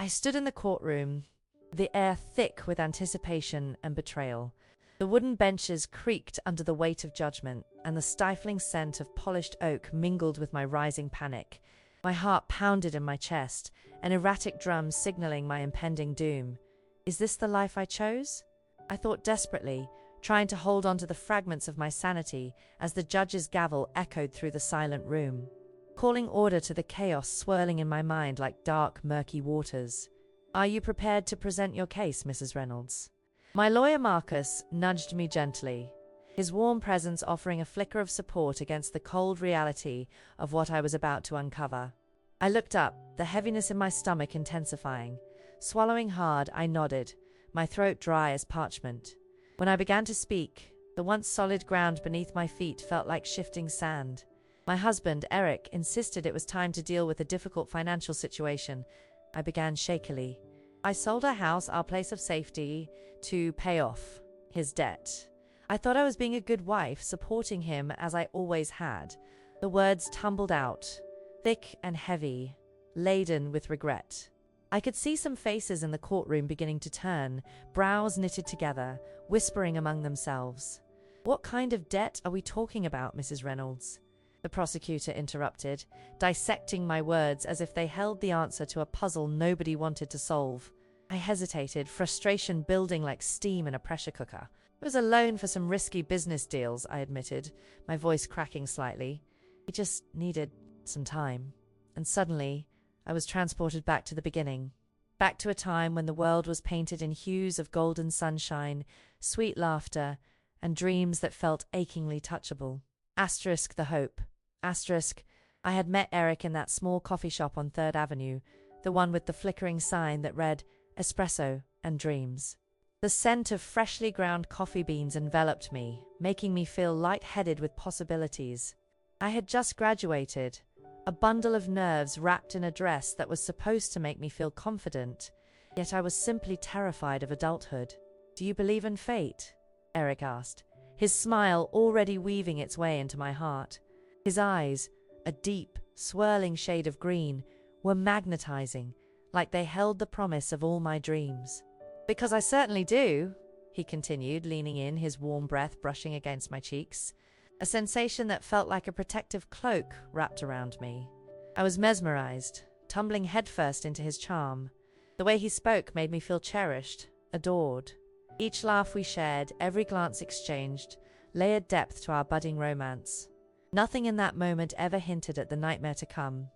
I stood in the courtroom, the air thick with anticipation and betrayal. The wooden benches creaked under the weight of judgment, and the stifling scent of polished oak mingled with my rising panic. My heart pounded in my chest, an erratic drum signaling my impending doom. Is this the life I chose? I thought desperately, trying to hold on to the fragments of my sanity as the judge's gavel echoed through the silent room, calling order to the chaos swirling in my mind like dark, murky waters. Are you prepared to present your case, Mrs. Reynolds? My lawyer Marcus nudged me gently, his warm presence offering a flicker of support against the cold reality of what I was about to uncover. I looked up, the heaviness in my stomach intensifying. Swallowing hard, I nodded, my throat dry as parchment. When I began to speak, the once solid ground beneath my feet felt like shifting sand. My husband, Eric, insisted it was time to deal with a difficult financial situation. I began shakily. I sold our house, our place of safety, to pay off his debt. I thought I was being a good wife, supporting him as I always had. The words tumbled out, thick and heavy, laden with regret. I could see some faces in the courtroom beginning to turn, brows knitted together, whispering among themselves. What kind of debt are we talking about, Mrs. Reynolds? The prosecutor interrupted, dissecting my words as if they held the answer to a puzzle nobody wanted to solve. I hesitated, frustration building like steam in a pressure cooker. It was a loan for some risky business deals, I admitted, my voice cracking slightly. It just needed some time. And suddenly, I was transported back to the beginning. Back to a time when the world was painted in hues of golden sunshine, sweet laughter, and dreams that felt achingly touchable. Asterisk the hope. Asterisk, I had met Eric in that small coffee shop on 3rd Avenue, the one with the flickering sign that read, Espresso and Dreams. The scent of freshly ground coffee beans enveloped me, making me feel lightheaded with possibilities. I had just graduated, a bundle of nerves wrapped in a dress that was supposed to make me feel confident, yet I was simply terrified of adulthood. Do you believe in fate? Eric asked, his smile already weaving its way into my heart. His eyes, a deep, swirling shade of green, were magnetizing, like they held the promise of all my dreams. Because I certainly do, he continued, leaning in, his warm breath brushing against my cheeks, a sensation that felt like a protective cloak wrapped around me. I was mesmerized, tumbling headfirst into his charm. The way he spoke made me feel cherished, adored. Each laugh we shared, every glance exchanged, layered depth to our budding romance. Nothing in that moment ever hinted at the nightmare to come.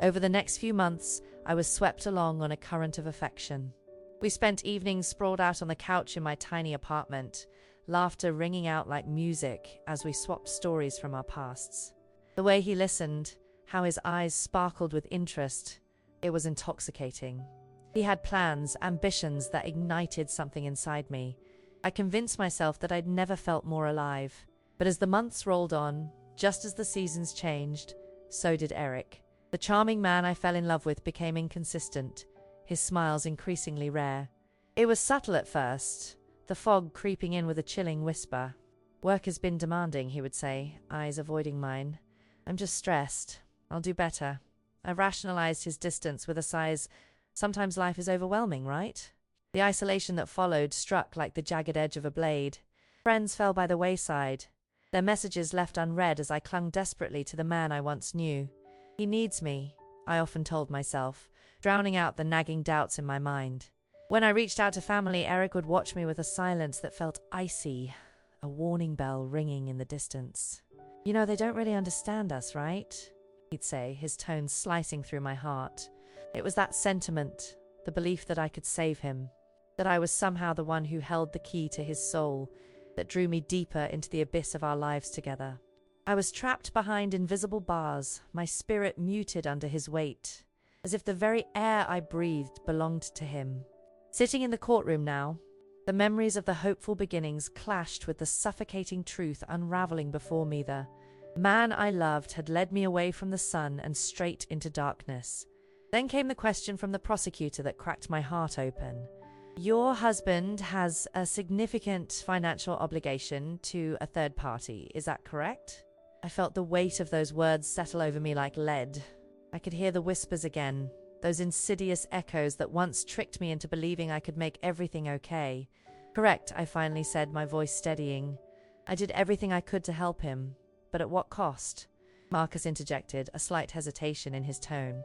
Over the next few months, I was swept along on a current of affection. We spent evenings sprawled out on the couch in my tiny apartment, laughter ringing out like music as we swapped stories from our pasts. The way he listened, how his eyes sparkled with interest, it was intoxicating. He had plans, ambitions that ignited something inside me. I convinced myself that I'd never felt more alive. But as the months rolled on, just as the seasons changed, so did Eric. The charming man I fell in love with became inconsistent, his smiles increasingly rare. It was subtle at first, the fog creeping in with a chilling whisper. Work has been demanding, he would say, eyes avoiding mine. I'm just stressed. I'll do better. I rationalized his distance with a sigh's, sometimes life is overwhelming, right? The isolation that followed struck like the jagged edge of a blade. Friends fell by the wayside, their messages left unread as I clung desperately to the man I once knew. He needs me, I often told myself, drowning out the nagging doubts in my mind. When I reached out to family, Eric would watch me with a silence that felt icy, a warning bell ringing in the distance. You know, they don't really understand us, right? He'd say, his tone slicing through my heart. It was that sentiment, the belief that I could save him, that I was somehow the one who held the key to his soul, that drew me deeper into the abyss of our lives together. I was trapped behind invisible bars, my spirit muted under his weight, as if the very air I breathed belonged to him. Sitting in the courtroom now, the memories of the hopeful beginnings clashed with the suffocating truth unraveling before me. The man I loved had led me away from the sun and straight into darkness. Then came the question from the prosecutor that cracked my heart open. Your husband has a significant financial obligation to a third party, is that correct? I felt the weight of those words settle over me like lead. I could hear the whispers again, those insidious echoes that once tricked me into believing I could make everything okay. Correct, I finally said, my voice steadying. I did everything I could to help him, but at what cost? Marcus interjected, a slight hesitation in his tone.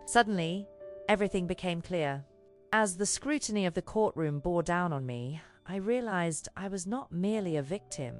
Suddenly, everything became clear. As the scrutiny of the courtroom bore down on me, I realized I was not merely a victim.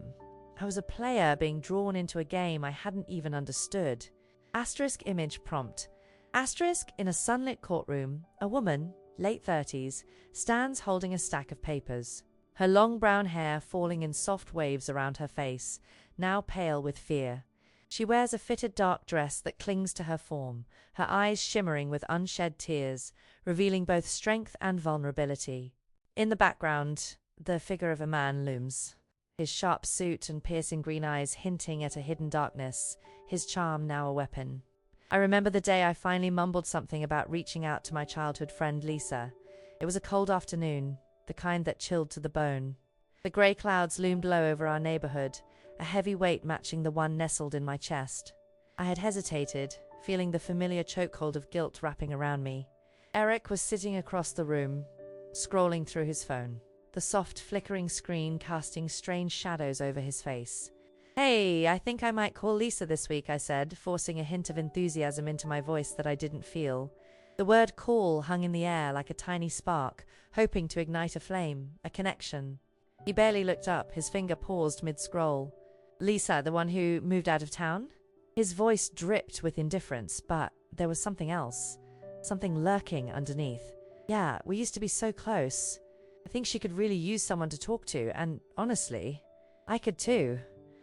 I was a player being drawn into a game I hadn't even understood. Asterisk image prompt. Asterisk in a sunlit courtroom, a woman, late 30s, stands holding a stack of papers. Her long brown hair falling in soft waves around her face, now pale with fear. She wears a fitted dark dress that clings to her form, her eyes shimmering with unshed tears, revealing both strength and vulnerability. In the background, the figure of a man looms, his sharp suit and piercing green eyes hinting at a hidden darkness, his charm now a weapon. I remember the day I finally mumbled something about reaching out to my childhood friend Lisa. It was a cold afternoon, the kind that chilled to the bone. The grey clouds loomed low over our neighbourhood, a heavy weight matching the one nestled in my chest. I had hesitated, feeling the familiar chokehold of guilt wrapping around me. Eric was sitting across the room, scrolling through his phone, the soft flickering screen casting strange shadows over his face. "Hey, I think I might call Lisa this week," I said, forcing a hint of enthusiasm into my voice that I didn't feel. The word call hung in the air like a tiny spark, hoping to ignite a flame, a connection. He barely looked up, his finger paused mid-scroll. "Lisa, the one who moved out of town?" His voice dripped with indifference, but there was something else, something lurking underneath. "Yeah, we used to be so close. I think she could really use someone to talk to, and honestly, I could too."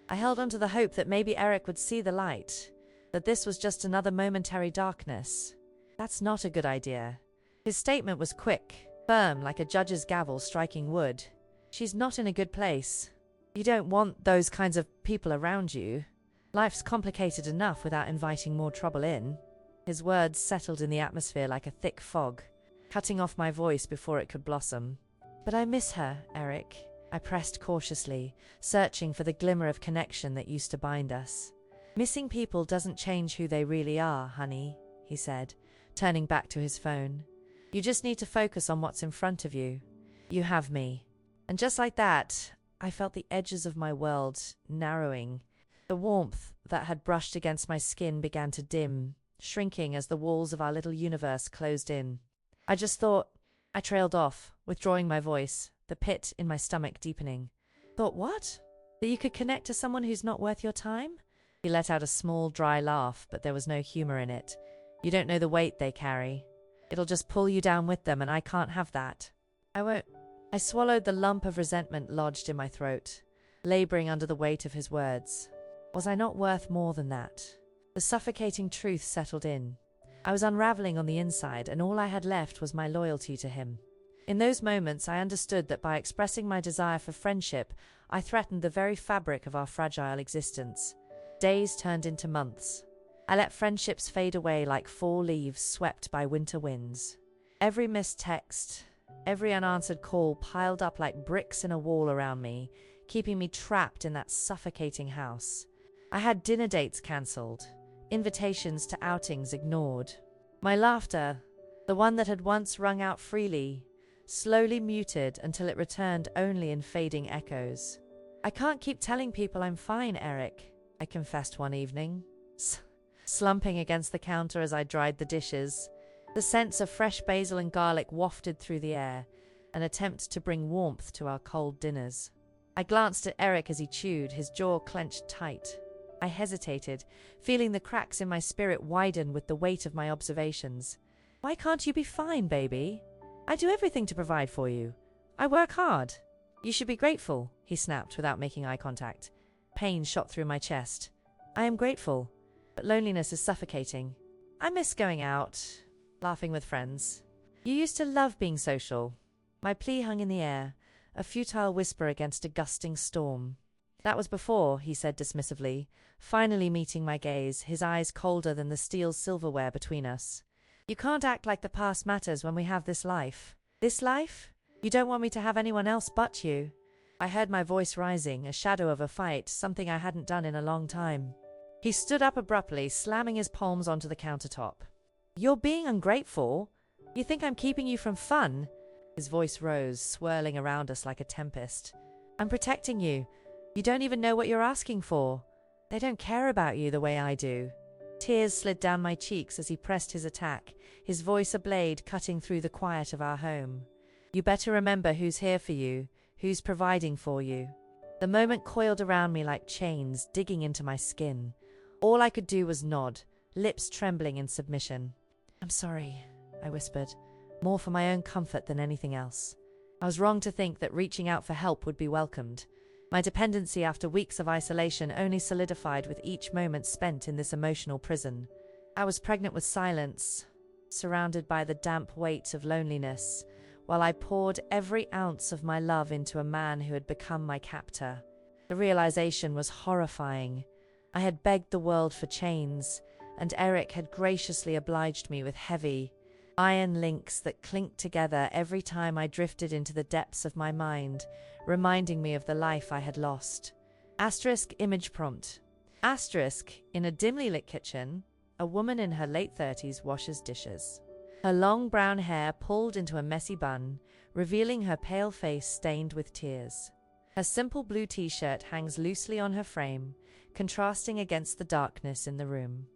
I held on to the hope that maybe Eric would see the light, that this was just another momentary darkness. "That's not a good idea." His statement was quick, firm like a judge's gavel striking wood. "She's not in a good place. You don't want those kinds of people around you. Life's complicated enough without inviting more trouble in." His words settled in the atmosphere like a thick fog, cutting off my voice before it could blossom. "But I miss her, Eric," I pressed cautiously, searching for the glimmer of connection that used to bind us. "Missing people doesn't change who they really are, honey," he said, turning back to his phone. "You just need to focus on what's in front of you. You have me." And just like that, I felt the edges of my world narrowing. The warmth that had brushed against my skin began to dim, shrinking as the walls of our little universe closed in. I trailed off, withdrawing my voice, the pit in my stomach deepening. "Thought what? That you could connect to someone who's not worth your time?" He let out a small, dry laugh, but there was no humor in it. "You don't know the weight they carry. It'll just pull you down with them, and I can't have that." "I won't." I swallowed the lump of resentment lodged in my throat, laboring under the weight of his words. Was I not worth more than that? The suffocating truth settled in. I was unraveling on the inside, and all I had left was my loyalty to him. In those moments, I understood that by expressing my desire for friendship, I threatened the very fabric of our fragile existence. Days turned into months. I let friendships fade away like fall leaves swept by winter winds. Every missed text, every unanswered call piled up like bricks in a wall around me, keeping me trapped in that suffocating house. I had dinner dates cancelled, invitations to outings ignored. My laughter, the one that had once rung out freely, slowly muted until it returned only in fading echoes. "I can't keep telling people I'm fine, Eric," I confessed one evening, slumping against the counter as I dried the dishes. The scents of fresh basil and garlic wafted through the air, an attempt to bring warmth to our cold dinners. I glanced at Eric as he chewed, his jaw clenched tight. I hesitated, feeling the cracks in my spirit widen with the weight of my observations. "Why can't you be fine, baby? I do everything to provide for you. I work hard. You should be grateful," he snapped without making eye contact. Pain shot through my chest. "I am grateful, but loneliness is suffocating. I miss going out, laughing with friends. You used to love being social." My plea hung in the air, a futile whisper against a gusting storm. "That was before," he said dismissively, finally meeting my gaze, his eyes colder than the steel silverware between us. "You can't act like the past matters when we have this life." "This life? You don't want me to have anyone else but you?" I heard my voice rising, a shadow of a fight, something I hadn't done in a long time. He stood up abruptly, slamming his palms onto the countertop. You're being ungrateful. You think I'm keeping you from fun? His voice rose, swirling around us like a tempest. I'm protecting you. You don't even know what you're asking for. They don't care about you the way I do. Tears slid down my cheeks as he pressed his attack, his voice a blade cutting through the quiet of our home. You better remember who's here for you, who's providing for you. The moment coiled around me like chains, digging into my skin. All I could do was nod, lips trembling in submission. I'm sorry, I whispered, more for my own comfort than anything else. I was wrong to think that reaching out for help would be welcomed. My dependency after weeks of isolation only solidified with each moment spent in this emotional prison. I was pregnant with silence, surrounded by the damp weight of loneliness, while I poured every ounce of my love into a man who had become my captor. The realization was horrifying. I had begged the world for chains, and Eric had graciously obliged me with heavy, iron links that clinked together every time I drifted into the depths of my mind, reminding me of the life I had lost. Asterisk image prompt. Asterisk, in a dimly lit kitchen, a woman in her late 30s washes dishes. Her long brown hair pulled into a messy bun, revealing her pale face stained with tears. Her simple blue t-shirt hangs loosely on her frame, contrasting against the darkness in the room.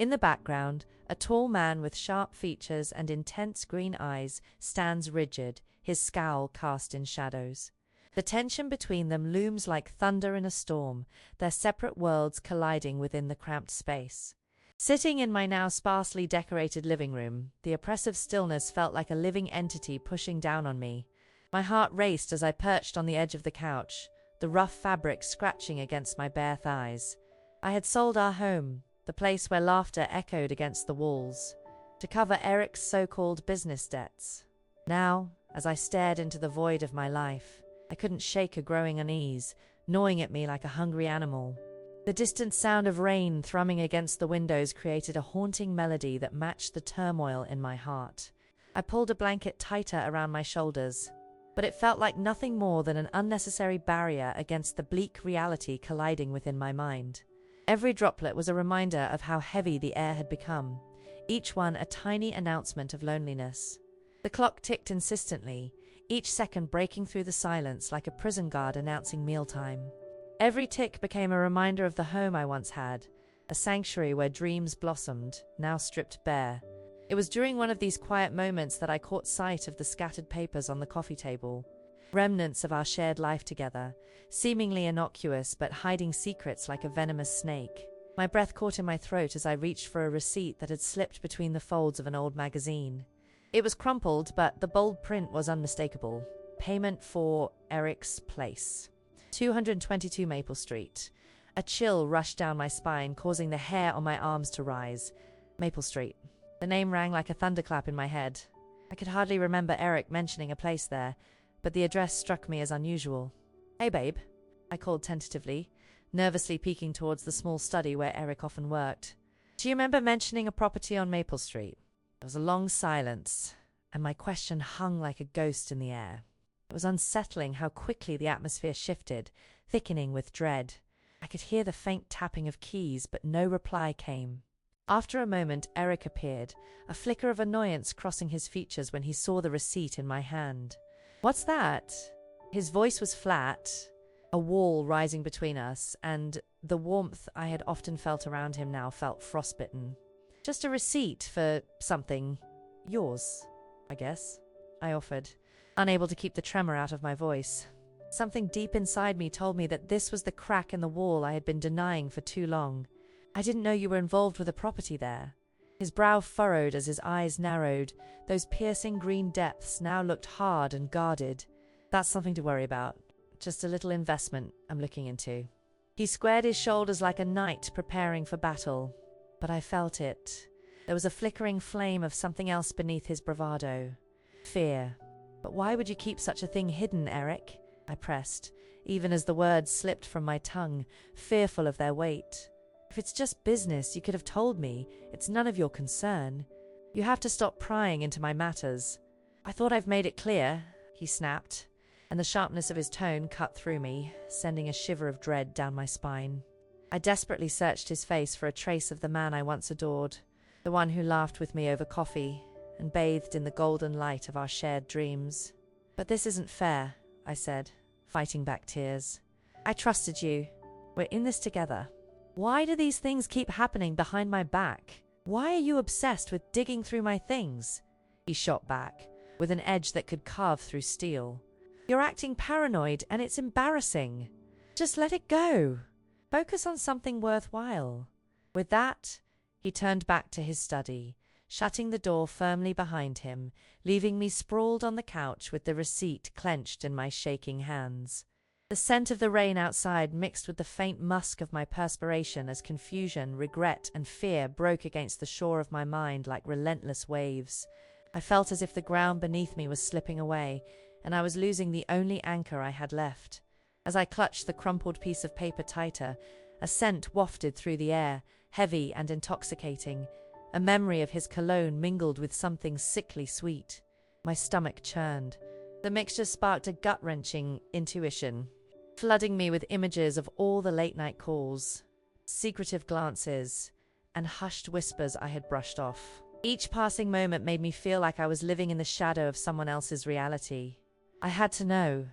In the background, a tall man with sharp features and intense green eyes stands rigid, his scowl cast in shadows. The tension between them looms like thunder in a storm, their separate worlds colliding within the cramped space. Sitting in my now sparsely decorated living room, the oppressive stillness felt like a living entity pushing down on me. My heart raced as I perched on the edge of the couch, the rough fabric scratching against my bare thighs. I had sold our home, the place where laughter echoed against the walls, to cover Eric's so-called business debts. Now, as I stared into the void of my life, I couldn't shake a growing unease, gnawing at me like a hungry animal. The distant sound of rain thrumming against the windows created a haunting melody that matched the turmoil in my heart. I pulled a blanket tighter around my shoulders, but it felt like nothing more than an unnecessary barrier against the bleak reality colliding within my mind. Every droplet was a reminder of how heavy the air had become, each one a tiny announcement of loneliness. The clock ticked insistently, each second breaking through the silence like a prison guard announcing mealtime. Every tick became a reminder of the home I once had, a sanctuary where dreams blossomed, now stripped bare. It was during one of these quiet moments that I caught sight of the scattered papers on the coffee table, remnants of our shared life together, seemingly innocuous but hiding secrets like a venomous snake. My breath caught in my throat as I reached for a receipt that had slipped between the folds of an old magazine. It was crumpled, but the bold print was unmistakable. Payment for Eric's place. 222 Maple Street. A chill rushed down my spine, causing the hair on my arms to rise. Maple Street. The name rang like a thunderclap in my head. I could hardly remember Eric mentioning a place there, but the address struck me as unusual. Hey, babe, I called tentatively, nervously peeking towards the small study where Eric often worked. Do you remember mentioning a property on Maple Street? There was a long silence, and my question hung like a ghost in the air. It was unsettling how quickly the atmosphere shifted, thickening with dread. I could hear the faint tapping of keys, but no reply came. After a moment, Eric appeared, a flicker of annoyance crossing his features when he saw the receipt in my hand. What's that? His voice was flat, a wall rising between us, and the warmth I had often felt around him now felt frostbitten. Just a receipt for something. Yours, I guess, I offered, unable to keep the tremor out of my voice. Something deep inside me told me that this was the crack in the wall I had been denying for too long. I didn't know you were involved with a property there. His brow furrowed as his eyes narrowed. Those piercing green depths now looked hard and guarded. That's something to worry about. Just a little investment I'm looking into. He squared his shoulders like a knight preparing for battle. But I felt it. There was a flickering flame of something else beneath his bravado. Fear. But why would you keep such a thing hidden, Eric? I pressed, even as the words slipped from my tongue, fearful of their weight. If it's just business, you could have told me. It's none of your concern. You have to stop prying into my matters. I thought I've made it clear, he snapped, and the sharpness of his tone cut through me, sending a shiver of dread down my spine. I desperately searched his face for a trace of the man I once adored. the one who laughed with me over coffee and bathed in the golden light of our shared dreams. But this isn't fair, I said, fighting back tears. I trusted you. We're in this together. Why do these things keep happening behind my back? Why are you obsessed with digging through my things? He shot back, with an edge that could carve through steel. You're acting paranoid and it's embarrassing. Just let it go. Focus on something worthwhile. With that, he turned back to his study, shutting the door firmly behind him, leaving me sprawled on the couch with the receipt clenched in my shaking hands. The scent of the rain outside mixed with the faint musk of my perspiration as confusion, regret, and fear broke against the shore of my mind like relentless waves. I felt as if the ground beneath me was slipping away, and I was losing the only anchor I had left. As I clutched the crumpled piece of paper tighter, a scent wafted through the air, heavy and intoxicating. A memory of his cologne mingled with something sickly sweet. My stomach churned. The mixture sparked a gut-wrenching intuition, flooding me with images of all the late-night calls, secretive glances, and hushed whispers I had brushed off. Each passing moment made me feel like I was living in the shadow of someone else's reality. I had to know.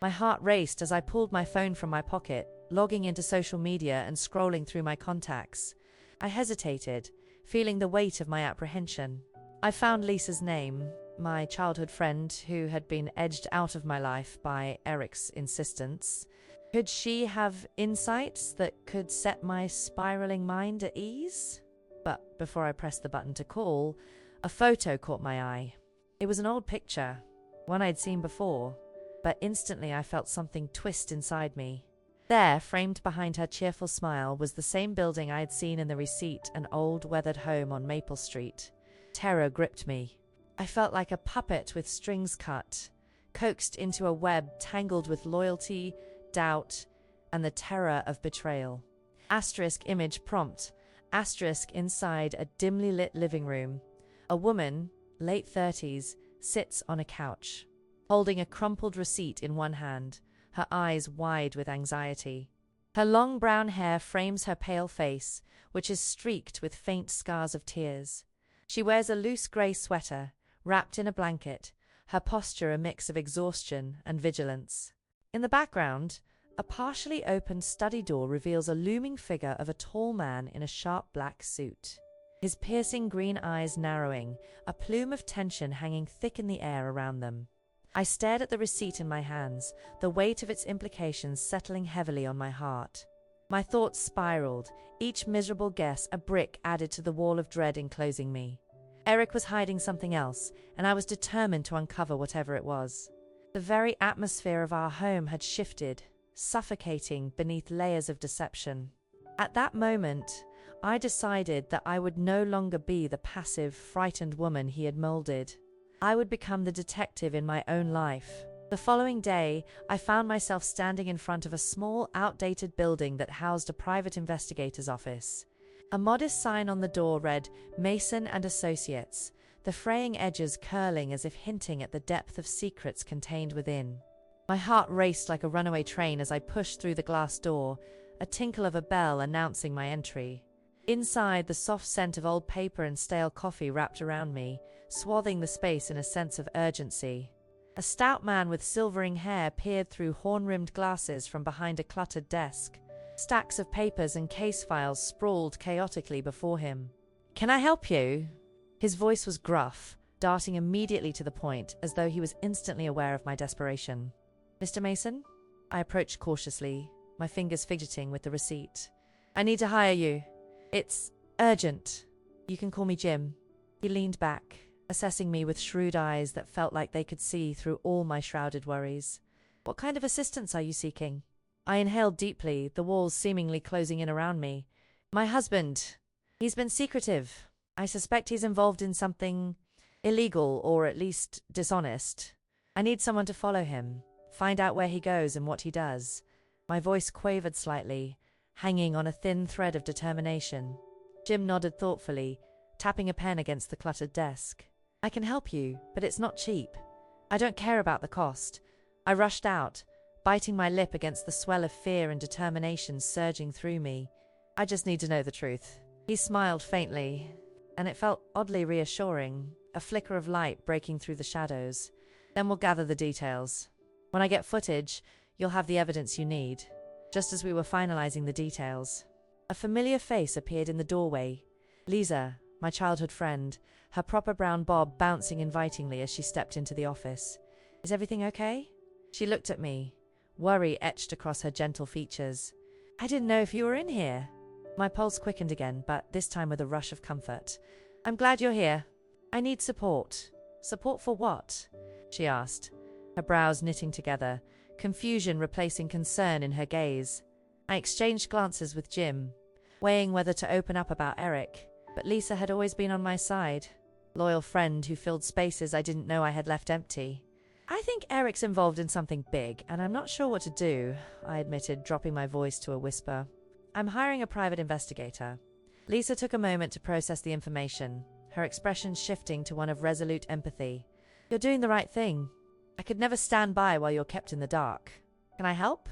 My heart raced as I pulled my phone from my pocket, logging into social media and scrolling through my contacts. I hesitated, feeling the weight of my apprehension. I found Lisa's name, my childhood friend who had been edged out of my life by Eric's insistence. Could she have insights that could set my spiraling mind at ease? But before I pressed the button to call, a photo caught my eye. It was an old picture, one I'd seen before, but instantly I felt something twist inside me. There, framed behind her cheerful smile, was the same building I had seen in the receipt, an old, weathered home on Maple Street. Terror gripped me. I felt like a puppet with strings cut, coaxed into a web tangled with loyalty, doubt, and the terror of betrayal. Asterisk image prompt. Asterisk inside a dimly lit living room. A woman, late 30s, sits on a couch, holding a crumpled receipt in one hand, her eyes wide with anxiety. Her long brown hair frames her pale face, which is streaked with faint scars of tears. She wears a loose grey sweater, wrapped in a blanket, her posture a mix of exhaustion and vigilance. In the background, a partially opened study door reveals a looming figure of a tall man in a sharp black suit. His piercing green eyes narrowing, a plume of tension hanging thick in the air around them. I stared at the receipt in my hands, the weight of its implications settling heavily on my heart. My thoughts spiraled, each miserable guess a brick added to the wall of dread enclosing me. Eric was hiding something else, and I was determined to uncover whatever it was. The very atmosphere of our home had shifted, suffocating beneath layers of deception. At that moment, I decided that I would no longer be the passive, frightened woman he had molded. I would become the detective in my own life. The following day, I found myself standing in front of a small, outdated building that housed a private investigator's office. A modest sign on the door read, "Mason and Associates," the fraying edges curling as if hinting at the depth of secrets contained within. My heart raced like a runaway train as I pushed through the glass door, a tinkle of a bell announcing my entry. Inside, the soft scent of old paper and stale coffee wrapped around me, swathing the space in a sense of urgency. A stout man with silvering hair peered through horn-rimmed glasses from behind a cluttered desk. Stacks of papers and case files sprawled chaotically before him. "Can I help you?" His voice was gruff, darting immediately to the point, as though he was instantly aware of my desperation. "Mr. Mason?" I approached cautiously, my fingers fidgeting with the receipt. "I need to hire you. It's urgent. You can call me Jim." He leaned back, assessing me with shrewd eyes that felt like they could see through all my shrouded worries. "What kind of assistance are you seeking?" I inhaled deeply, the walls seemingly closing in around me. "My husband. He's been secretive. I suspect he's involved in something illegal, or at least dishonest. I need someone to follow him, find out where he goes and what he does." My voice quavered slightly, hanging on a thin thread of determination. Jim nodded thoughtfully, tapping a pen against the cluttered desk. "I can help you, but it's not cheap. I don't care about the cost." I rushed out, biting my lip against the swell of fear and determination surging through me. "I just need to know the truth." He smiled faintly. and it felt oddly reassuring, a flicker of light breaking through the shadows. Then we'll gather the details. When I get footage, you'll have the evidence you need. Just as we were finalizing the details, a familiar face appeared in the doorway. Lisa, my childhood friend, her proper brown bob bouncing invitingly as she stepped into the office. Is everything okay? She looked at me, worry etched across her gentle features. I didn't know if you were in here. My pulse quickened again, but this time with a rush of comfort. I'm glad you're here. I need support. Support for what? She asked, her brows knitting together, confusion replacing concern in her gaze. I exchanged glances with Jim, weighing whether to open up about Eric, but Lisa had always been on my side. Loyal friend who filled spaces I didn't know I had left empty. I think Eric's involved in something big, and I'm not sure what to do, I admitted, dropping my voice to a whisper. I'm hiring a private investigator. Lisa took a moment to process the information, her expression shifting to one of resolute empathy. You're doing the right thing. I could never stand by while you're kept in the dark. Can I help?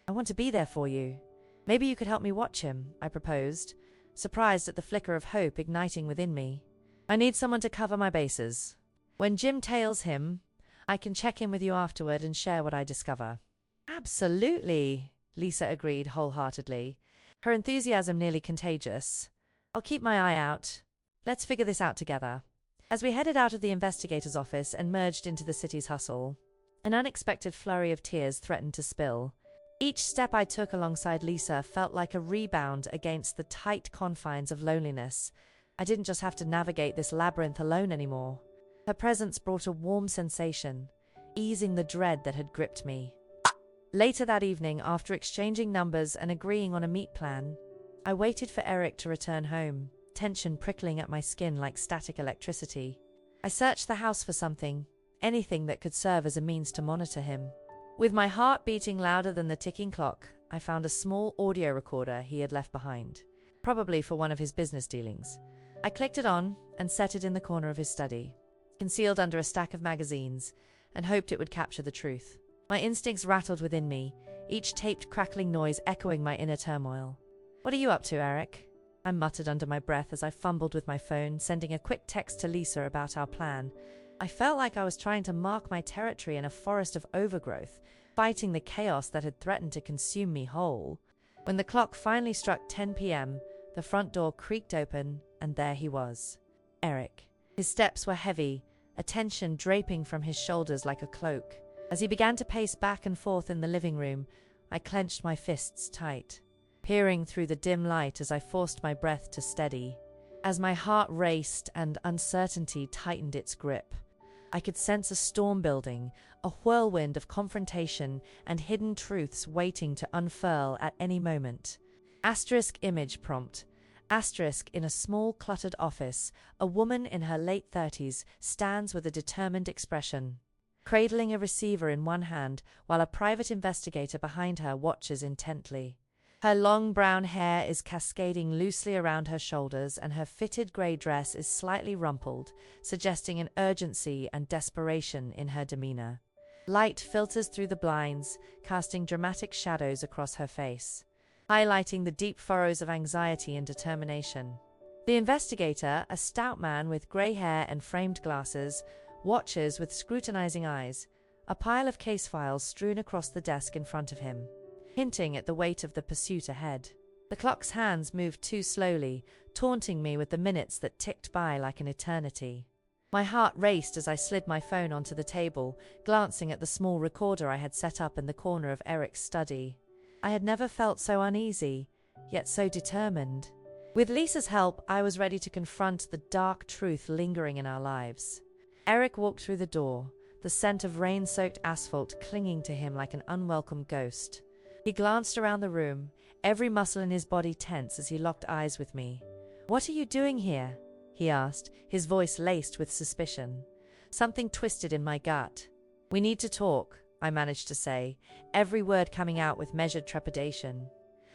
I want to be there for you. Maybe you could help me watch him, I proposed, surprised at the flicker of hope igniting within me. I need someone to cover my bases. When Jim tails him, I can check in with you afterward and share what I discover. Absolutely, Lisa agreed wholeheartedly, her enthusiasm nearly contagious. I'll keep my eye out. Let's figure this out together. As we headed out of the investigator's office and merged into the city's hustle, an unexpected flurry of tears threatened to spill. Each step I took alongside Lisa felt like a rebound against the tight confines of loneliness. I didn't just have to navigate this labyrinth alone anymore. Her presence brought a warm sensation, easing the dread that had gripped me. Later that evening, after exchanging numbers and agreeing on a meet plan, I waited for Eric to return home, tension prickling at my skin like static electricity. I searched the house for something, anything that could serve as a means to monitor him. With my heart beating louder than the ticking clock, I found a small audio recorder he had left behind, probably for one of his business dealings. I clicked it on and set it in the corner of his study, concealed under a stack of magazines, and hoped it would capture the truth. My instincts rattled within me, each taped crackling noise echoing my inner turmoil. What are you up to, Eric? I muttered under my breath as I fumbled with my phone, sending a quick text to Lisa about our plan. I felt like I was trying to mark my territory in a forest of overgrowth, fighting the chaos that had threatened to consume me whole. When the clock finally struck 10 p.m., the front door creaked open, and there he was. Eric. His steps were heavy, a tension draping from his shoulders like a cloak. As he began to pace back and forth in the living room, I clenched my fists tight, peering through the dim light as I forced my breath to steady. As my heart raced and uncertainty tightened its grip, I could sense a storm building, a whirlwind of confrontation and hidden truths waiting to unfurl at any moment. Asterisk image prompt. Asterisk in a small cluttered office, a woman in her late 30s stands with a determined expression, cradling a receiver in one hand while a private investigator behind her watches intently. Her long brown hair is cascading loosely around her shoulders and her fitted grey dress is slightly rumpled, suggesting an urgency and desperation in her demeanor. Light filters through the blinds, casting dramatic shadows across her face, highlighting the deep furrows of anxiety and determination. The investigator, a stout man with grey hair and framed glasses, watches with scrutinizing eyes, a pile of case files strewn across the desk in front of him, hinting at the weight of the pursuit ahead. The clock's hands moved too slowly, taunting me with the minutes that ticked by like an eternity. My heart raced as I slid my phone onto the table, glancing at the small recorder I had set up in the corner of Eric's study. I had never felt so uneasy, yet so determined. With Lisa's help, I was ready to confront the dark truth lingering in our lives. Eric walked through the door, the scent of rain-soaked asphalt clinging to him like an unwelcome ghost. He glanced around the room, every muscle in his body tense as he locked eyes with me. "What are you doing here?" he asked, his voice laced with suspicion. Something twisted in my gut. "We need to talk," I managed to say, every word coming out with measured trepidation.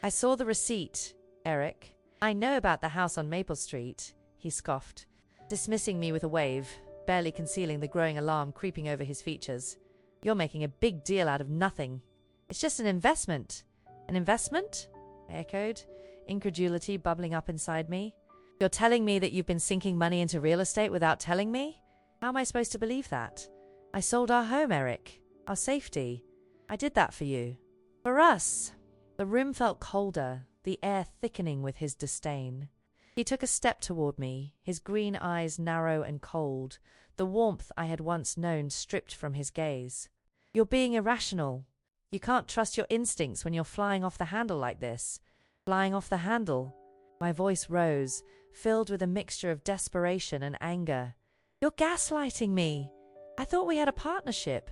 "I saw the receipt, Eric. I know about the house on Maple Street," he scoffed, dismissing me with a wave, barely concealing the growing alarm creeping over his features. "You're making a big deal out of nothing. It's just an investment." "An investment?" I echoed, incredulity bubbling up inside me. You're telling me that you've been sinking money into real estate without telling me? How am I supposed to believe that? I sold our home, Eric. Our safety. I did that for you. For us. The room felt colder, the air thickening with his disdain. He took a step toward me, his green eyes narrow and cold, the warmth I had once known stripped from his gaze. You're being irrational. You can't trust your instincts when you're flying off the handle like this. Flying off the handle. My voice rose, filled with a mixture of desperation and anger. You're gaslighting me. I thought we had a partnership,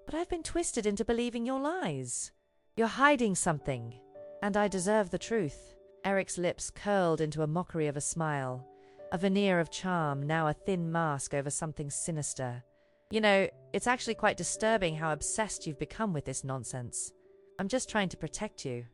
but I've been twisted into believing your lies. You're hiding something, and I deserve the truth. Eric's lips curled into a mockery of a smile, a veneer of charm, now a thin mask over something sinister. You know, it's actually quite disturbing how obsessed you've become with this nonsense. I'm just trying to protect you.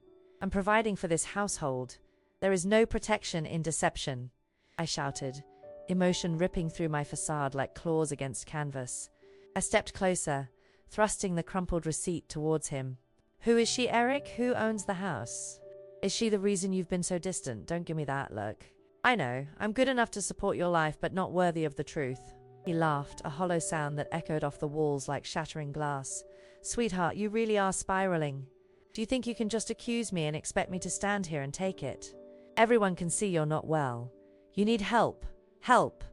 I'm providing for this household. There is no protection in deception, I shouted, emotion ripping through my facade like claws against canvas. I stepped closer, thrusting the crumpled receipt towards him. Who is she, Eric? Who owns the house? Is she the reason you've been so distant? Don't give me that look. I know, I'm good enough to support your life, but not worthy of the truth. He laughed, a hollow sound that echoed off the walls like shattering glass. Sweetheart, you really are spiraling. Do you think you can just accuse me and expect me to stand here and take it? Everyone can see you're not well. You need help. Help.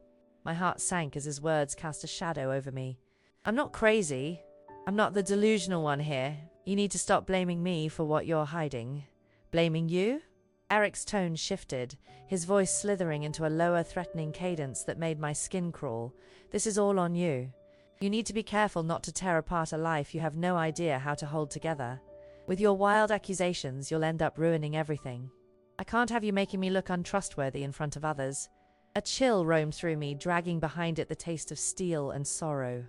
My heart sank as his words cast a shadow over me. I'm not crazy. I'm not the delusional one here. You need to stop blaming me for what you're hiding. Blaming you? Eric's tone shifted, his voice slithering into a lower, threatening cadence that made my skin crawl. This is all on you. You need to be careful not to tear apart a life you have no idea how to hold together. With your wild accusations, you'll end up ruining everything. I can't have you making me look untrustworthy in front of others. A chill roamed through me, dragging behind it the taste of steel and sorrow.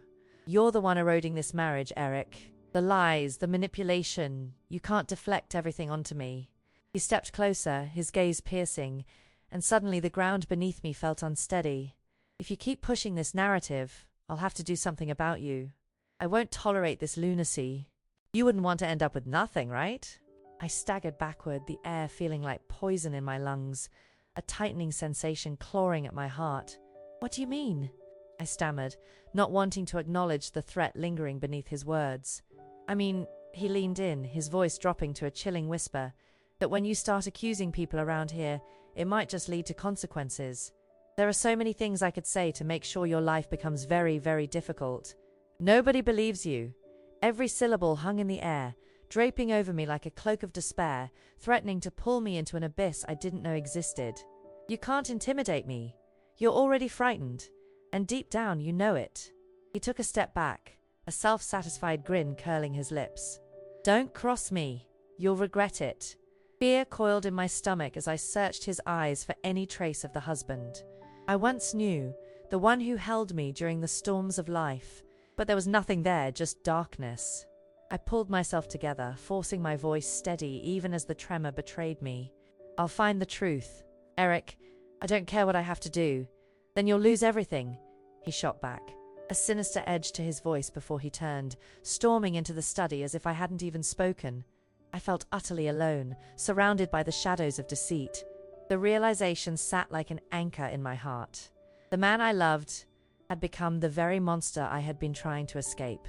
You're the one eroding this marriage, Eric. The lies, the manipulation. You can't deflect everything onto me. He stepped closer, his gaze piercing, and suddenly the ground beneath me felt unsteady. If you keep pushing this narrative, I'll have to do something about you. I won't tolerate this lunacy. You wouldn't want to end up with nothing, right? I staggered backward, the air feeling like poison in my lungs, a tightening sensation clawing at my heart. What do you mean? I stammered, not wanting to acknowledge the threat lingering beneath his words. I mean, he leaned in, his voice dropping to a chilling whisper, that when you start accusing people around here, it might just lead to consequences. There are so many things I could say to make sure your life becomes very, very difficult. Nobody believes you. Every syllable hung in the air, draping over me like a cloak of despair, threatening to pull me into an abyss I didn't know existed. You can't intimidate me. You're already frightened, and deep down you know it. He took a step back, a self-satisfied grin curling his lips. Don't cross me. You'll regret it. Fear coiled in my stomach as I searched his eyes for any trace of the husband I once knew, the one who held me during the storms of life, but there was nothing there, just darkness. I pulled myself together, forcing my voice steady even as the tremor betrayed me. I'll find the truth. Eric, I don't care what I have to do. Then you'll lose everything, he shot back, a sinister edge to his voice before he turned, storming into the study as if I hadn't even spoken. I felt utterly alone, surrounded by the shadows of deceit. The realization sat like an anchor in my heart. The man I loved had become the very monster I had been trying to escape.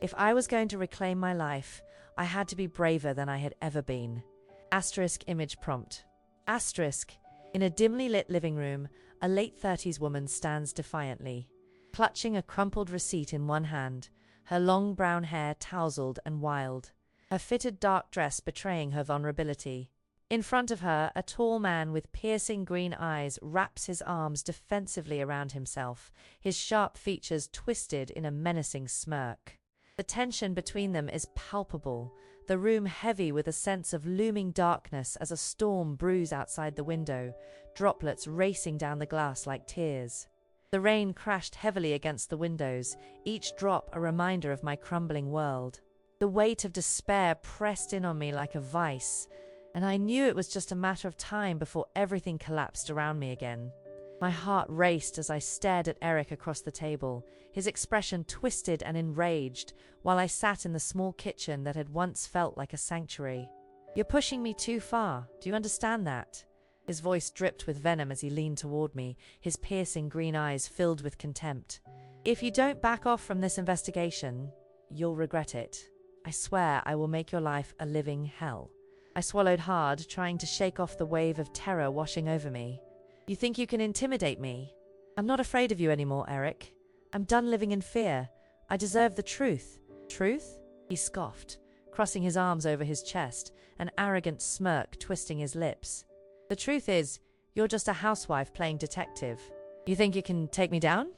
If I was going to reclaim my life, I had to be braver than I had ever been. Asterisk image prompt. Asterisk. In a dimly lit living room, a late-30s woman stands defiantly, clutching a crumpled receipt in one hand, her long brown hair tousled and wild, her fitted dark dress betraying her vulnerability. In front of her, a tall man with piercing green eyes wraps his arms defensively around himself, his sharp features twisted in a menacing smirk. The tension between them is palpable, the room heavy with a sense of looming darkness as a storm brews outside the window, droplets racing down the glass like tears. The rain crashed heavily against the windows, each drop a reminder of my crumbling world. The weight of despair pressed in on me like a vice, and I knew it was just a matter of time before everything collapsed around me again. My heart raced as I stared at Eric across the table, his expression twisted and enraged, while I sat in the small kitchen that had once felt like a sanctuary. You're pushing me too far. Do you understand that? His voice dripped with venom as he leaned toward me, his piercing green eyes filled with contempt. If you don't back off from this investigation, you'll regret it. I swear I will make your life a living hell. I swallowed hard, trying to shake off the wave of terror washing over me. You think you can intimidate me? I'm not afraid of you anymore, Eric. I'm done living in fear. I deserve the truth. Truth? He scoffed, crossing his arms over his chest, an arrogant smirk twisting his lips. The truth is, you're just a housewife playing detective. You think you can take me down?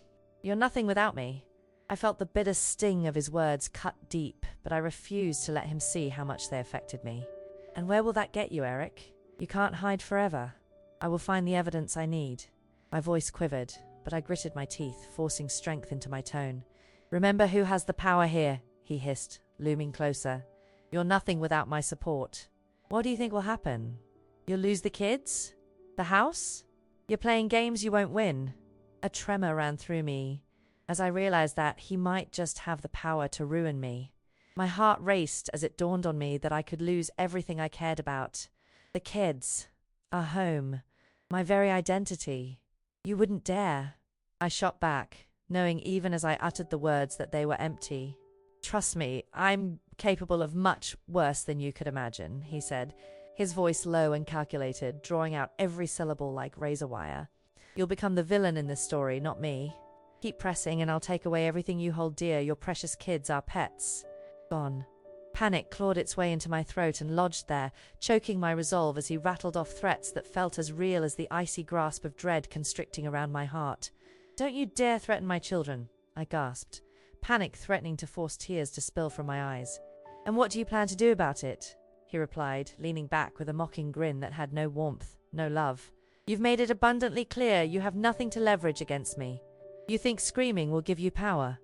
You're nothing without me. I felt the bitter sting of his words cut deep, but I refused to let him see how much they affected me. And where will that get you, Eric? You can't hide forever. I will find the evidence I need. My voice quivered, but I gritted my teeth, forcing strength into my tone. Remember who has the power here, he hissed, looming closer. You're nothing without my support. What do you think will happen? You'll lose the kids? The house? You're playing games you won't win. A tremor ran through me as I realized that he might just have the power to ruin me. My heart raced as it dawned on me that I could lose everything I cared about. The kids, our home, my very identity. You wouldn't dare. I shot back, knowing even as I uttered the words that they were empty. Trust me, I'm capable of much worse than you could imagine, he said, his voice low and calculated, drawing out every syllable like razor wire. You'll become the villain in this story, not me. Keep pressing and I'll take away everything you hold dear, your precious kids, our pets. Gone. Panic clawed its way into my throat and lodged there, choking my resolve as he rattled off threats that felt as real as the icy grasp of dread constricting around my heart. Don't you dare threaten my children, I gasped, panic threatening to force tears to spill from my eyes. And what do you plan to do about it? He replied, leaning back with a mocking grin that had no warmth, no love. You've made it abundantly clear you have nothing to leverage against me. You think screaming will give you power.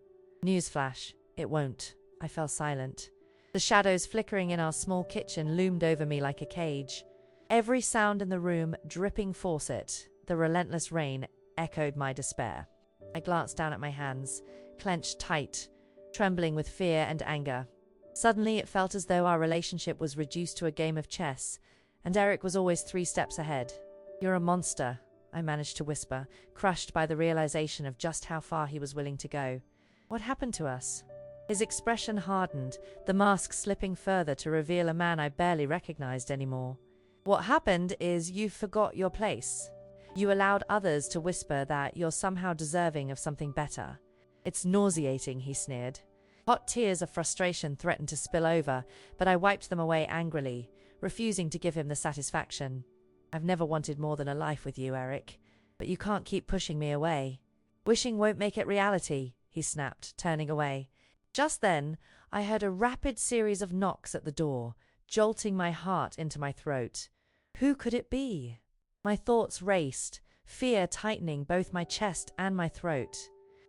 Newsflash, it won't. I fell silent. The shadows flickering in our small kitchen loomed over me like a cage. Every sound in the room, dripping faucet, the relentless rain, echoed my despair. I glanced down at my hands, clenched tight, trembling with fear and anger. Suddenly it felt as though our relationship was reduced to a game of chess, and Eric was always 3 steps ahead. You're a monster, I managed to whisper, crushed by the realization of just how far he was willing to go. What happened to us? His expression hardened, the mask slipping further to reveal a man I barely recognized anymore. What happened is you forgot your place. You allowed others to whisper that you're somehow deserving of something better. It's nauseating, he sneered. Hot tears of frustration threatened to spill over, but I wiped them away angrily, refusing to give him the satisfaction. I've never wanted more than a life with you, Eric, but you can't keep pushing me away. Wishing won't make it reality, he snapped, turning away. Just then, I heard a rapid series of knocks at the door, jolting my heart into my throat. Who could it be? My thoughts raced, fear tightening both my chest and my throat.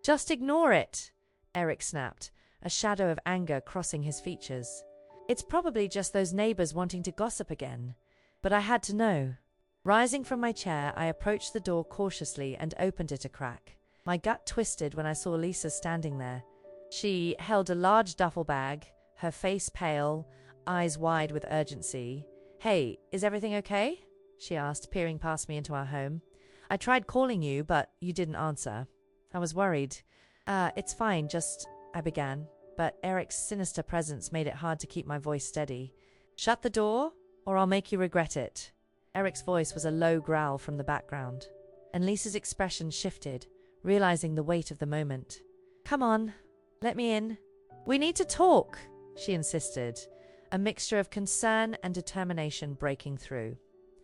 Just ignore it, Eric snapped, a shadow of anger crossing his features. It's probably just those neighbors wanting to gossip again. But I had to know. Rising from my chair, I approached the door cautiously and opened it a crack. My gut twisted when I saw Lisa standing there. She held a large duffel bag, her face pale, eyes wide with urgency. Hey, is everything okay? She asked, peering past me into our home. I tried calling you, but you didn't answer. I was worried. It's fine, I began, but Eric's sinister presence made it hard to keep my voice steady. Shut the door, or I'll make you regret it. Eric's voice was a low growl from the background, and Lisa's expression shifted, realizing the weight of the moment. Come on, let me in. We need to talk, she insisted, a mixture of concern and determination breaking through.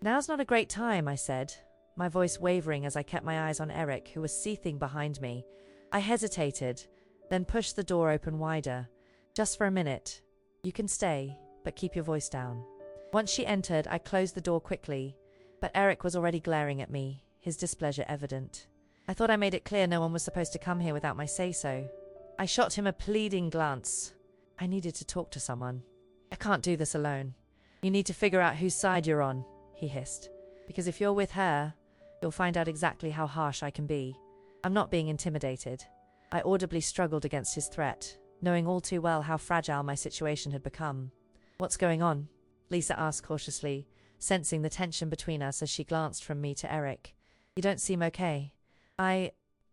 Now's not a great time, I said, my voice wavering as I kept my eyes on Eric, who was seething behind me. I hesitated, then pushed the door open wider. Just for a minute. You can stay, but keep your voice down. Once she entered, I closed the door quickly, but Eric was already glaring at me, his displeasure evident. I thought I made it clear no one was supposed to come here without my say-so. I shot him a pleading glance. I needed to talk to someone. I can't do this alone. You need to figure out whose side you're on, he hissed. Because if you're with her, you'll find out exactly how harsh I can be. I'm not being intimidated. I audibly struggled against his threat, knowing all too well how fragile my situation had become. What's going on? Lisa asked cautiously, sensing the tension between us as she glanced from me to Eric. "You don't seem okay." I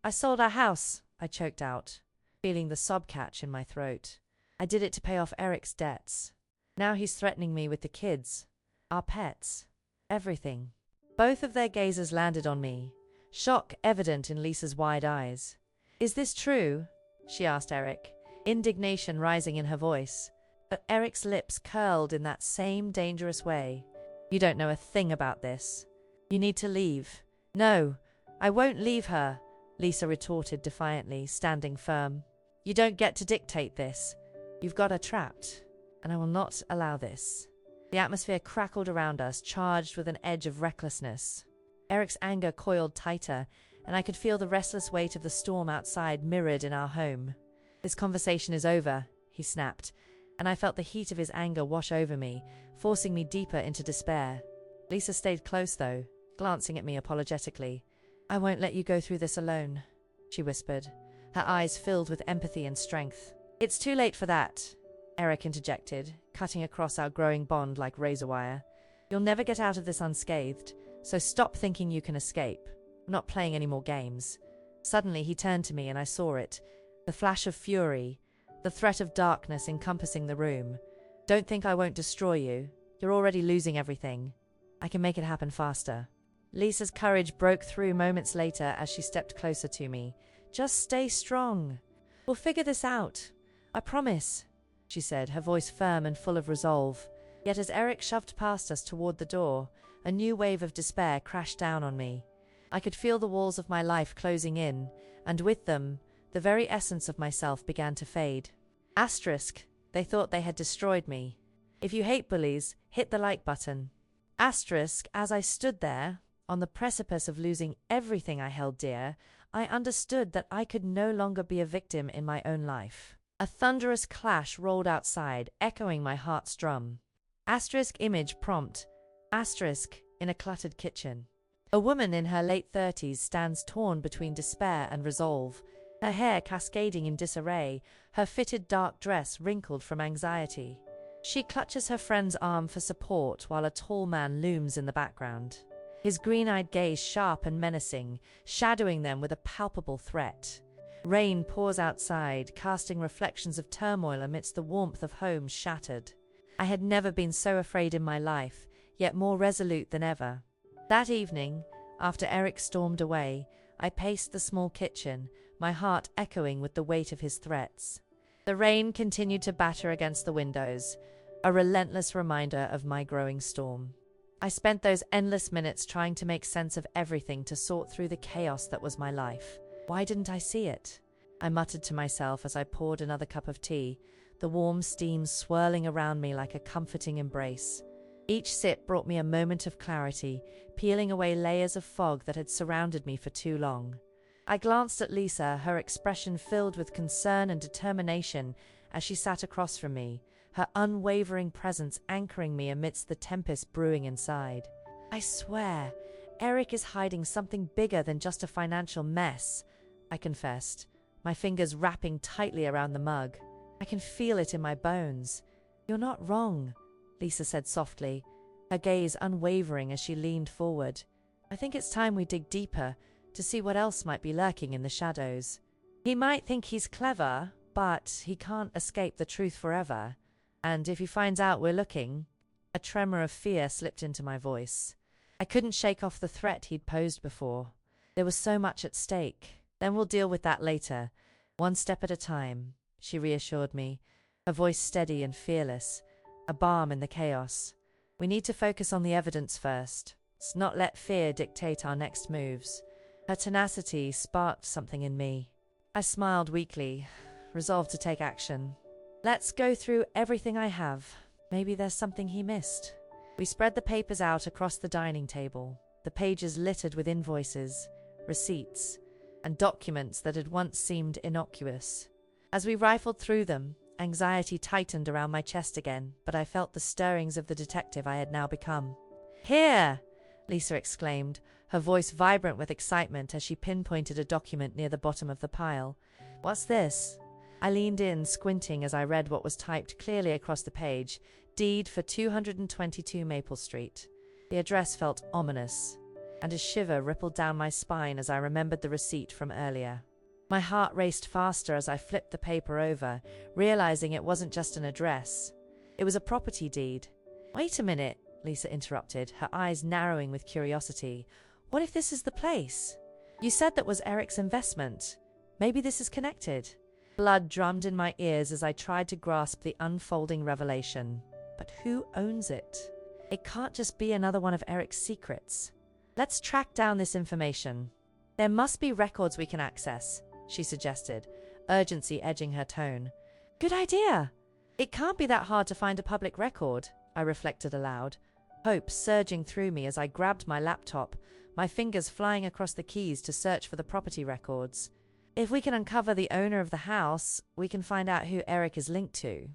sold our house," I choked out, feeling the sob catch in my throat. "I did it to pay off Eric's debts. Now he's threatening me with the kids, our pets, everything." Both of their gazes landed on me, shock evident in Lisa's wide eyes. "Is this true?" she asked Eric, indignation rising in her voice. But Eric's lips curled in that same dangerous way. "You don't know a thing about this. You need to leave." "No, I won't leave her," Lisa retorted defiantly, standing firm. "You don't get to dictate this. You've got her trapped, and I will not allow this." The atmosphere crackled around us, charged with an edge of recklessness. Eric's anger coiled tighter, and I could feel the restless weight of the storm outside mirrored in our home. "This conversation is over," he snapped, and I felt the heat of his anger wash over me, forcing me deeper into despair. Lisa stayed close, though, glancing at me apologetically. "I won't let you go through this alone," she whispered, her eyes filled with empathy and strength. "It's too late for that," Eric interjected, cutting across our growing bond like razor wire. "You'll never get out of this unscathed, so stop thinking you can escape. I'm not playing any more games." Suddenly he turned to me and I saw it, the flash of fury, the threat of darkness encompassing the room. "Don't think I won't destroy you. You're already losing everything. I can make it happen faster." Lisa's courage broke through moments later as she stepped closer to me. "Just stay strong. We'll figure this out. I promise," she said, her voice firm and full of resolve. Yet as Eric shoved past us toward the door, a new wave of despair crashed down on me. I could feel the walls of my life closing in, and with them, the very essence of myself began to fade. Asterisk, they thought they had destroyed me. If you hate bullies, hit the like button. Asterisk, as I stood there, on the precipice of losing everything I held dear, I understood that I could no longer be a victim in my own life. A thunderous clash rolled outside, echoing my heart's drum. Asterisk image prompt. Asterisk in a cluttered kitchen. A woman in her late 30s stands torn between despair and resolve, her hair cascading in disarray, her fitted dark dress wrinkled from anxiety. She clutches her friend's arm for support while a tall man looms in the background, his green-eyed gaze sharp and menacing, shadowing them with a palpable threat. Rain pours outside, casting reflections of turmoil amidst the warmth of homes shattered. I had never been so afraid in my life, yet more resolute than ever. That evening, after Eric stormed away, I paced the small kitchen, my heart echoing with the weight of his threats. The rain continued to batter against the windows, a relentless reminder of my growing storm. I spent those endless minutes trying to make sense of everything, to sort through the chaos that was my life. Why didn't I see it? I muttered to myself as I poured another cup of tea, the warm steam swirling around me like a comforting embrace. Each sip brought me a moment of clarity, peeling away layers of fog that had surrounded me for too long. I glanced at Lisa, her expression filled with concern and determination as she sat across from me, her unwavering presence anchoring me amidst the tempest brewing inside. "I swear, Eric is hiding something bigger than just a financial mess," I confessed, my fingers wrapping tightly around the mug. "I can feel it in my bones." "You're not wrong," Lisa said softly, her gaze unwavering as she leaned forward. "I think it's time we dig deeper to see what else might be lurking in the shadows. He might think he's clever, but he can't escape the truth forever. And if he finds out we're looking..." A tremor of fear slipped into my voice. I couldn't shake off the threat he'd posed before. There was so much at stake. "Then we'll deal with that later, one step at a time," she reassured me, her voice steady and fearless, a balm in the chaos. "We need to focus on the evidence first. Let's not let fear dictate our next moves." Her tenacity sparked something in me. I smiled weakly, resolved to take action. "Let's go through everything I have. Maybe there's something he missed." We spread the papers out across the dining table, the pages littered with invoices, receipts, and documents that had once seemed innocuous. As we rifled through them, anxiety tightened around my chest again, but I felt the stirrings of the detective I had now become. "Here!" Lisa exclaimed, her voice vibrant with excitement as she pinpointed a document near the bottom of the pile. "What's this?" I leaned in, squinting as I read what was typed clearly across the page: "Deed for 222 Maple Street." The address felt ominous, and a shiver rippled down my spine as I remembered the receipt from earlier. My heart raced faster as I flipped the paper over, realizing it wasn't just an address. It was a property deed. "Wait a minute," Lisa interrupted, her eyes narrowing with curiosity. "What if this is the place? You said that was Eric's investment. Maybe this is connected." Blood drummed in my ears as I tried to grasp the unfolding revelation. But who owns it? It can't just be another one of Eric's secrets. "Let's track down this information. There must be records we can access," she suggested, urgency edging her tone. "Good idea! It can't be that hard to find a public record," I reflected aloud, hope surging through me as I grabbed my laptop, my fingers flying across the keys to search for the property records. If we can uncover the owner of the house, we can find out who Eric is linked to.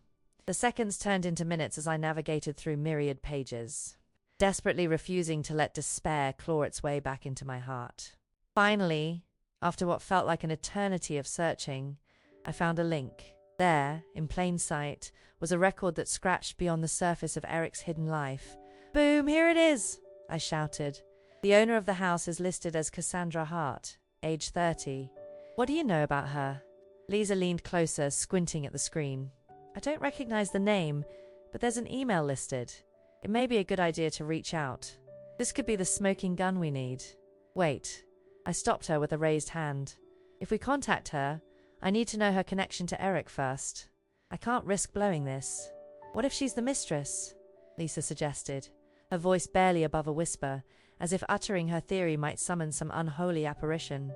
The seconds turned into minutes as I navigated through myriad pages, desperately refusing to let despair claw its way back into my heart. Finally, after what felt like an eternity of searching, I found a link. There, in plain sight, was a record that scratched beyond the surface of Eric's hidden life. "Boom, here it is!" I shouted. "The owner of the house is listed as Cassandra Hart, age 30. What do you know about her?" Lisa leaned closer, squinting at the screen. "I don't recognize the name, but there's an email listed. It may be a good idea to reach out. This could be the smoking gun we need." "Wait." I stopped her with a raised hand. "If we contact her, I need to know her connection to Eric first. I can't risk blowing this." "What if she's the mistress?" Lisa suggested, her voice barely above a whisper, as if uttering her theory might summon some unholy apparition.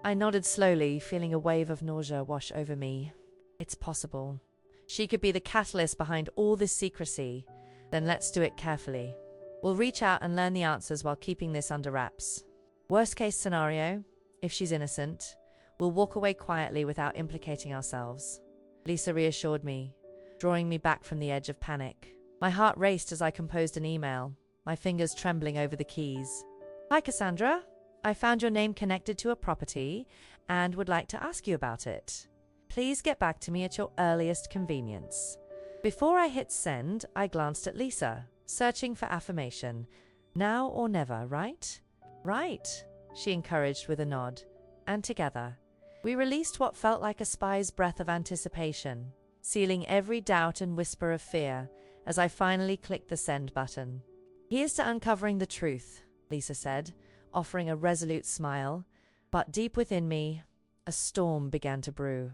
I nodded slowly, feeling a wave of nausea wash over me. It's possible. She could be the catalyst behind all this secrecy. Then let's do it carefully. We'll reach out and learn the answers while keeping this under wraps. Worst case scenario, if she's innocent, we'll walk away quietly without implicating ourselves. Lisa reassured me, drawing me back from the edge of panic. My heart raced as I composed an email, my fingers trembling over the keys. "Hi, Cassandra. I found your name connected to a property and would like to ask you about it. Please get back to me at your earliest convenience." Before I hit send, I glanced at Lisa, searching for affirmation. "Now or never, right?" "Right," she encouraged with a nod. And together, we released what felt like a spy's breath of anticipation, sealing every doubt and whisper of fear as I finally clicked the send button. "Here's to uncovering the truth," Lisa said, offering a resolute smile. But deep within me, a storm began to brew.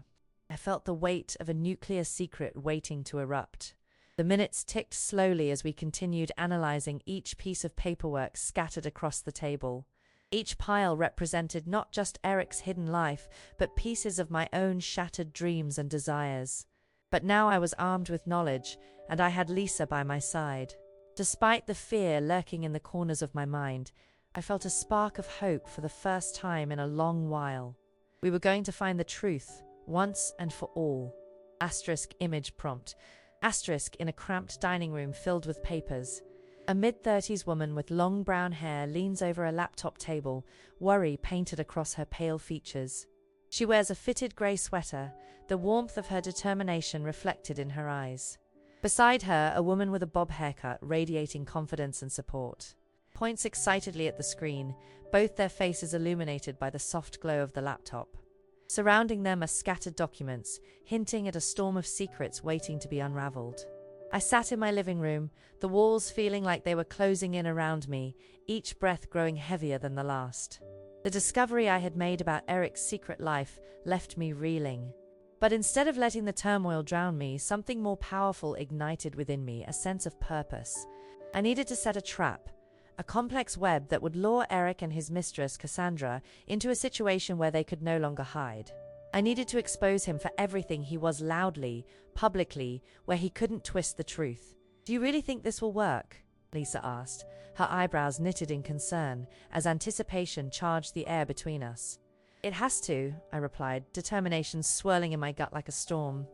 I felt the weight of a nuclear secret waiting to erupt. The minutes ticked slowly as we continued analyzing each piece of paperwork scattered across the table. Each pile represented not just Eric's hidden life, but pieces of my own shattered dreams and desires. But now I was armed with knowledge, and I had Lisa by my side. Despite the fear lurking in the corners of my mind, I felt a spark of hope for the first time in a long while. We were going to find the truth, once and for all. Asterisk image prompt. Asterisk in a cramped dining room filled with papers. A mid-30s woman with long brown hair leans over a laptop table, worry painted across her pale features. She wears a fitted grey sweater, the warmth of her determination reflected in her eyes. Beside her, a woman with a bob haircut radiating confidence and support. Points excitedly at the screen, both their faces illuminated by the soft glow of the laptop. Surrounding them are scattered documents, hinting at a storm of secrets waiting to be unraveled. I sat in my living room, the walls feeling like they were closing in around me, each breath growing heavier than the last. The discovery I had made about Eric's secret life left me reeling. But instead of letting the turmoil drown me, something more powerful ignited within me, a sense of purpose. I needed to set a trap, a complex web that would lure Eric and his mistress, Cassandra, into a situation where they could no longer hide. I needed to expose him for everything he was loudly, publicly, where he couldn't twist the truth. "Do you really think this will work?" Lisa asked, her eyebrows knitted in concern, as anticipation charged the air between us. "It has to," I replied, determination swirling in my gut like a storm.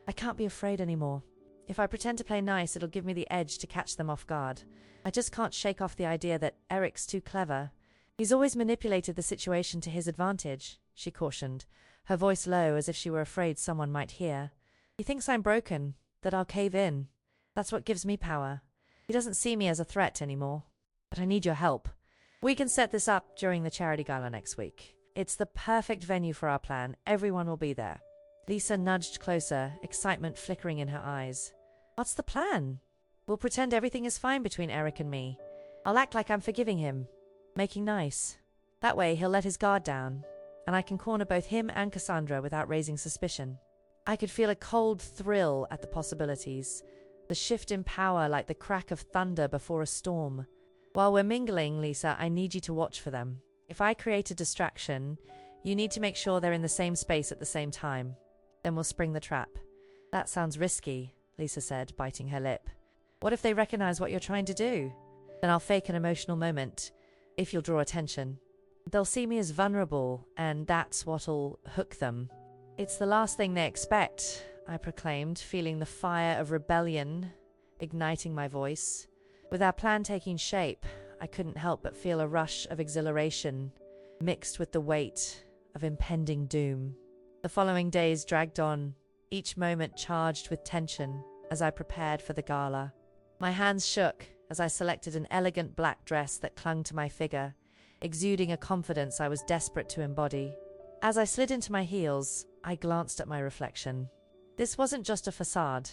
"I can't be afraid anymore. If I pretend to play nice, it'll give me the edge to catch them off guard. I just can't shake off the idea that Eric's too clever. He's always manipulated the situation to his advantage," she cautioned, her voice low as if she were afraid someone might hear. "He thinks I'm broken, that I'll cave in. That's what gives me power. He doesn't see me as a threat anymore." but I need your help. We can set this up during the charity gala next week. It's the perfect venue for our plan. Everyone will be there. Lisa nudged closer, excitement flickering in her eyes. What's the plan? We'll pretend everything is fine between Eric and me. I'll act like I'm forgiving him, making nice. That way he'll let his guard down, and I can corner both him and Cassandra without raising suspicion. I could feel a cold thrill at the possibilities, the shift in power like the crack of thunder before a storm. While we're mingling, Lisa, I need you to watch for them. If I create a distraction, you need to make sure they're in the same space at the same time. Then we'll spring the trap. That sounds risky, Lisa said, biting her lip. What if they recognize what you're trying to do? Then I'll fake an emotional moment, if you'll draw attention. They'll see me as vulnerable, and that's what'll hook them. It's the last thing they expect, I proclaimed, feeling the fire of rebellion igniting my voice. With our plan taking shape, I couldn't help but feel a rush of exhilaration, mixed with the weight of impending doom. The following days dragged on, each moment charged with tension as I prepared for the gala. My hands shook as I selected an elegant black dress that clung to my figure, exuding a confidence I was desperate to embody. As I slid into my heels, I glanced at my reflection. This wasn't just a facade.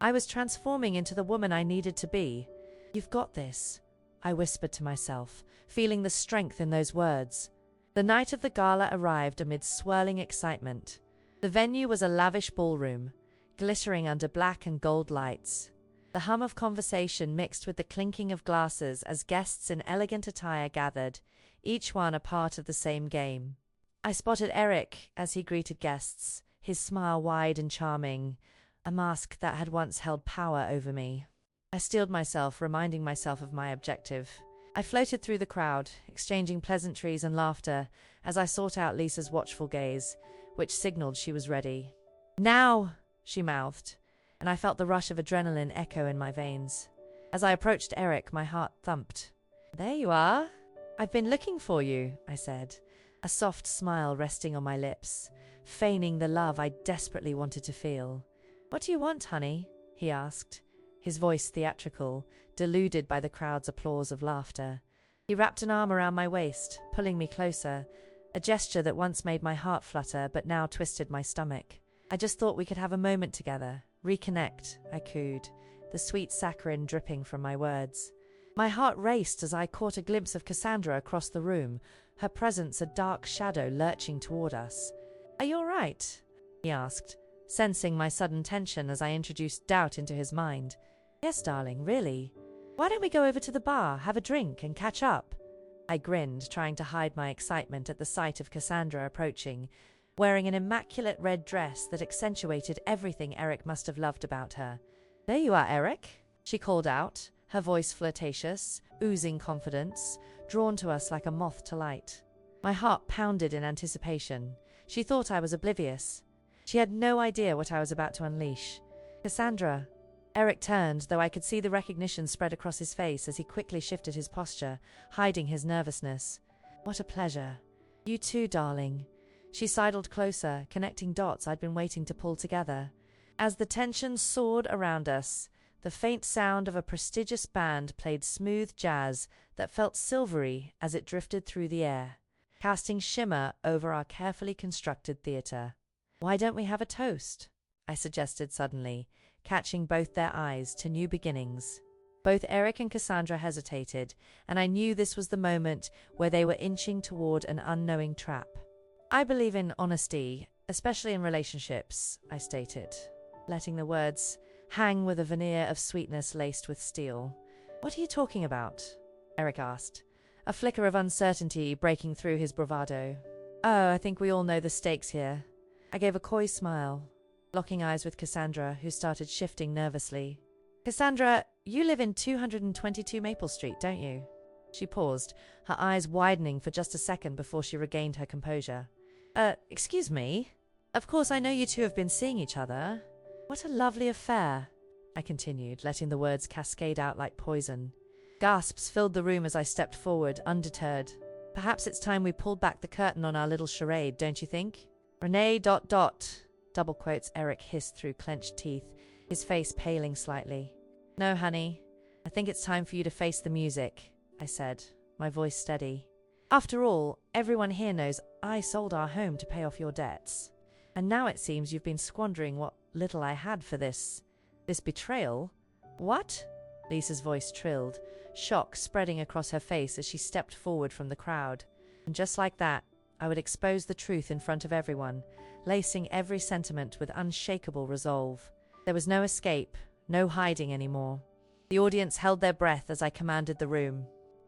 I was transforming into the woman I needed to be. You've got this, I whispered to myself, feeling the strength in those words. The night of the gala arrived amid swirling excitement. The venue was a lavish ballroom, glittering under black and gold lights. The hum of conversation mixed with the clinking of glasses as guests in elegant attire gathered, each one a part of the same game. I spotted Eric as he greeted guests, his smile wide and charming, a mask that had once held power over me. I steeled myself, reminding myself of my objective. I floated through the crowd, exchanging pleasantries and laughter as I sought out Lisa's watchful gaze, which signaled she was ready. "Now!" she mouthed, and I felt the rush of adrenaline echo in my veins. As I approached Eric, my heart thumped. "There you are. I've been looking for you," I said, a soft smile resting on my lips, feigning the love I desperately wanted to feel. "What do you want, honey?" he asked, his voice theatrical, deluded by the crowd's applause of laughter. He wrapped an arm around my waist, pulling me closer, a gesture that once made my heart flutter but now twisted my stomach. "I just thought we could have a moment together, reconnect," I cooed, the sweet saccharin dripping from my words. My heart raced as I caught a glimpse of Cassandra across the room, her presence a dark shadow lurching toward us. "Are you all right?" he asked, sensing my sudden tension as I introduced doubt into his mind. "Yes, darling, really. Why don't we go over to the bar, have a drink, and catch up?" I grinned, trying to hide my excitement at the sight of Cassandra approaching, wearing an immaculate red dress that accentuated everything Eric must have loved about her. "There you are, Eric," she called out, her voice flirtatious, oozing confidence, drawn to us like a moth to light. My heart pounded in anticipation. She thought I was oblivious. She had no idea what I was about to unleash. "Cassandra." Eric turned, though I could see the recognition spread across his face as he quickly shifted his posture, hiding his nervousness. "What a pleasure. You too, darling." She sidled closer, connecting dots I'd been waiting to pull together. As the tension soared around us, the faint sound of a prestigious band played smooth jazz that felt silvery as it drifted through the air, casting shimmer over our carefully constructed theater. "Why don't we have a toast?" I suggested suddenly, catching both their eyes to new beginnings. Both Eric and Cassandra hesitated, and I knew this was the moment where they were inching toward an unknowing trap. "I believe in honesty, especially in relationships," I stated, letting the words hang with a veneer of sweetness laced with steel. "What are you talking about?" Eric asked, a flicker of uncertainty breaking through his bravado. "Oh, I think we all know the stakes here." I gave a coy smile, locking eyes with Cassandra, who started shifting nervously. "Cassandra, you live in 222 Maple Street, don't you?" She paused, her eyes widening for just a second before she regained her composure. Excuse me? Of course I know you two have been seeing each other. What a lovely affair," I continued, letting the words cascade out like poison. Gasps filled the room as I stepped forward, undeterred. "Perhaps it's time we pulled back the curtain on our little charade, don't you think?" "Renee ... double quotes Eric hissed through clenched teeth, his face paling slightly. "No, honey. I think it's time for you to face the music," I said, my voice steady. After all, everyone here knows I sold our home to pay off your debts. And now it seems you've been squandering what little I had for this betrayal. What? Lisa's voice trilled, shock spreading across her face as she stepped forward from the crowd. And just like that, I would expose the truth in front of everyone, lacing every sentiment with unshakable resolve. There was no escape, no hiding anymore. The audience held their breath as I commanded the room.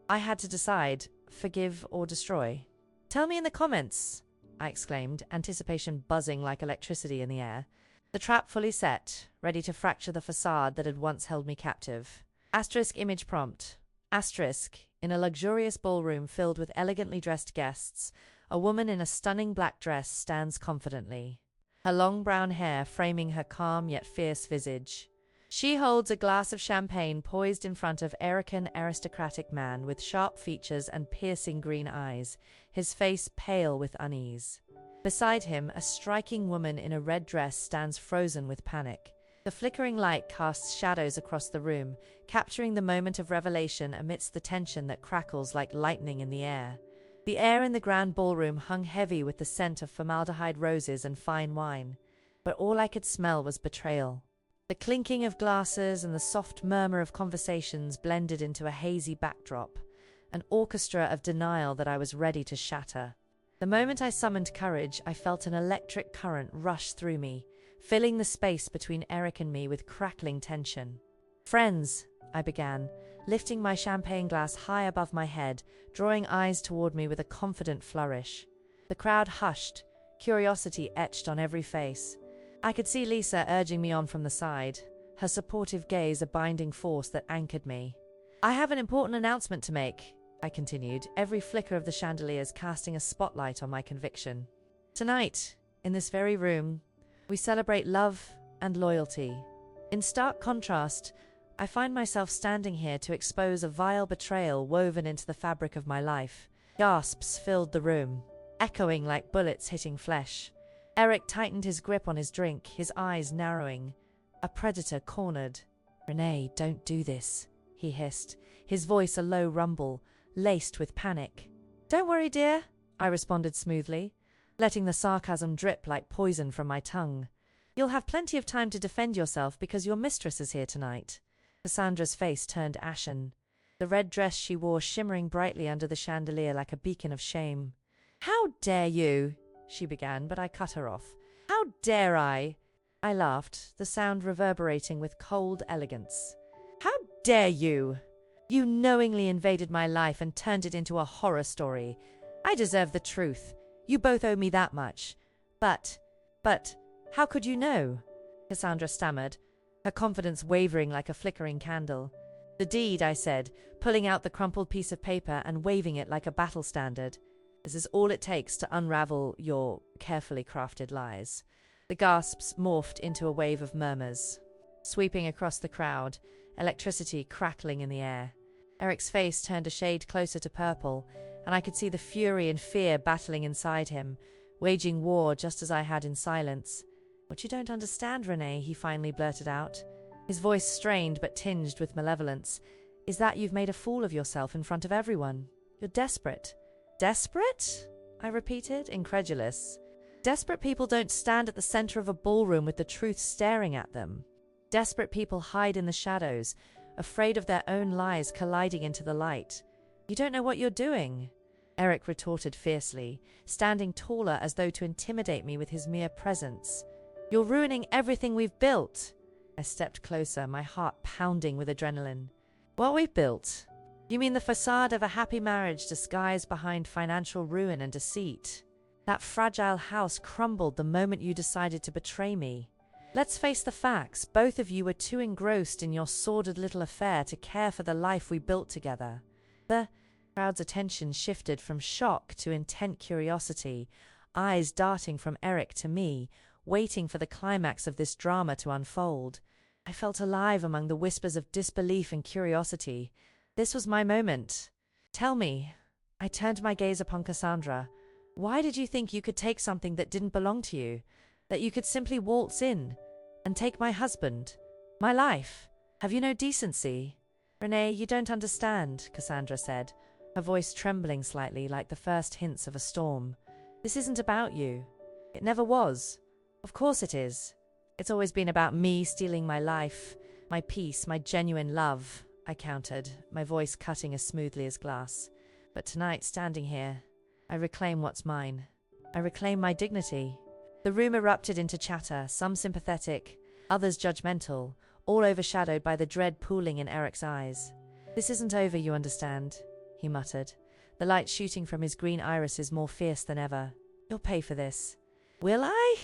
I had to decide, forgive or destroy. Tell me in the comments, I exclaimed, anticipation buzzing like electricity in the air. The trap fully set, ready to fracture the facade that had once held me captive. Asterisk image prompt. Asterisk, in a luxurious ballroom filled with elegantly dressed guests, a woman in a stunning black dress stands confidently, her long brown hair framing her calm yet fierce visage. She holds a glass of champagne poised in front of Erican aristocratic man with sharp features and piercing green eyes, his face pale with unease. Beside him, a striking woman in a red dress stands frozen with panic. The flickering light casts shadows across the room, capturing the moment of revelation amidst the tension that crackles like lightning in the air. The air in the grand ballroom hung heavy with the scent of formaldehyde roses and fine wine, but all I could smell was betrayal. The clinking of glasses and the soft murmur of conversations blended into a hazy backdrop, an orchestra of denial that I was ready to shatter. The moment I summoned courage, I felt an electric current rush through me, filling the space between Eric and me with crackling tension. "Friends," I began, lifting my champagne glass high above my head, drawing eyes toward me with a confident flourish. The crowd hushed, curiosity etched on every face. I could see Lisa urging me on from the side, her supportive gaze a binding force that anchored me. "I have an important announcement to make," I continued, every flicker of the chandeliers casting a spotlight on my conviction. "Tonight, in this very room, we celebrate love and loyalty. In stark contrast, I find myself standing here to expose a vile betrayal woven into the fabric of my life." Gasps filled the room, echoing like bullets hitting flesh. Eric tightened his grip on his drink, his eyes narrowing. A predator cornered. "Renee, don't do this," he hissed, his voice a low rumble, laced with panic. "Don't worry, dear," I responded smoothly, letting the sarcasm drip like poison from my tongue. "You'll have plenty of time to defend yourself because your mistress is here tonight." Cassandra's face turned ashen, the red dress she wore shimmering brightly under the chandelier like a beacon of shame. "How dare you?" she began, but I cut her off. "How dare I?" I laughed, the sound reverberating with cold elegance. "How dare you? You knowingly invaded my life and turned it into a horror story. I deserve the truth. You both owe me that much. But, how could you know?" Cassandra stammered, her confidence wavering like a flickering candle. "The deed," I said, pulling out the crumpled piece of paper and waving it like a battle standard. "This is all it takes to unravel your carefully crafted lies." The gasps morphed into a wave of murmurs, sweeping across the crowd, electricity crackling in the air. Eric's face turned a shade closer to purple, and I could see the fury and fear battling inside him, waging war just as I had in silence. "What you don't understand, Renee," he finally blurted out, his voice strained but tinged with malevolence, "is that you've made a fool of yourself in front of everyone. You're desperate." "Desperate?" I repeated, incredulous. "Desperate people don't stand at the center of a ballroom with the truth staring at them. Desperate people hide in the shadows, afraid of their own lies colliding into the light. You don't know what you're doing," Eric retorted fiercely, standing taller as though to intimidate me with his mere presence. "You're ruining everything we've built." I stepped closer, my heart pounding with adrenaline. "What we've built? You mean the facade of a happy marriage disguised behind financial ruin and deceit? That fragile house crumbled the moment you decided to betray me. Let's face the facts, both of you were too engrossed in your sordid little affair to care for the life we built together." The crowd's attention shifted from shock to intent curiosity, eyes darting from Eric to me, waiting for the climax of this drama to unfold. I felt alive among the whispers of disbelief and curiosity. This was my moment. "Tell me," I turned my gaze upon Cassandra, "why did you think you could take something that didn't belong to you? That you could simply waltz in and take my husband, my life? Have you no decency?" Renee, you don't understand, Cassandra said, her voice trembling slightly like the first hints of a storm. This isn't about you. It never was. Of course it is. It's always been about me stealing my life, my peace, my genuine love, I countered, my voice cutting as smoothly as glass. But tonight, standing here, I reclaim what's mine. I reclaim my dignity. The room erupted into chatter, some sympathetic, others judgmental, all overshadowed by the dread pooling in Eric's eyes. This isn't over, you understand, he muttered, the light shooting from his green irises more fierce than ever. You'll pay for this. Will I?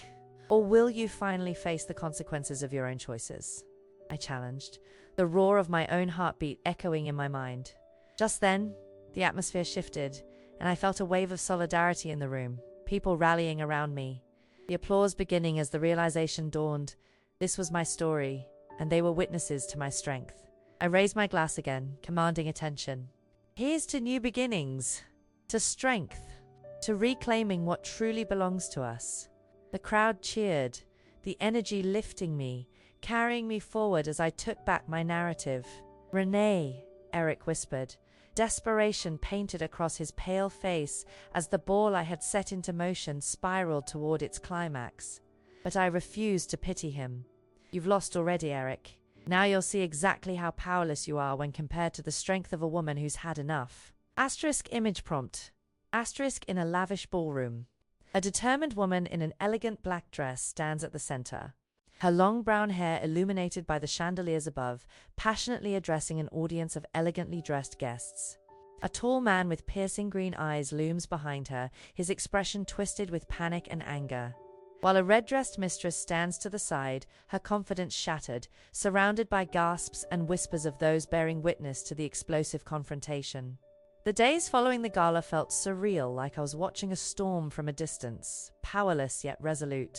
Or will you finally face the consequences of your own choices? I challenged, the roar of my own heartbeat echoing in my mind. Just then, the atmosphere shifted, and I felt a wave of solidarity in the room, people rallying around me. The applause beginning as the realization dawned. This was my story, and they were witnesses to my strength. I raised my glass again, commanding attention. Here's to new beginnings, to strength, to reclaiming what truly belongs to us. The crowd cheered, the energy lifting me, carrying me forward as I took back my narrative. Renee, Eric whispered, desperation painted across his pale face as the ball I had set into motion spiraled toward its climax. But I refused to pity him. You've lost already, Eric. Now you'll see exactly how powerless you are when compared to the strength of a woman who's had enough. Asterisk image prompt. Asterisk in a lavish ballroom. A determined woman in an elegant black dress stands at the center, her long brown hair illuminated by the chandeliers above, passionately addressing an audience of elegantly dressed guests. A tall man with piercing green eyes looms behind her, his expression twisted with panic and anger. While a red-dressed mistress stands to the side, her confidence shattered, surrounded by gasps and whispers of those bearing witness to the explosive confrontation. The days following the gala felt surreal, like I was watching a storm from a distance, powerless yet resolute.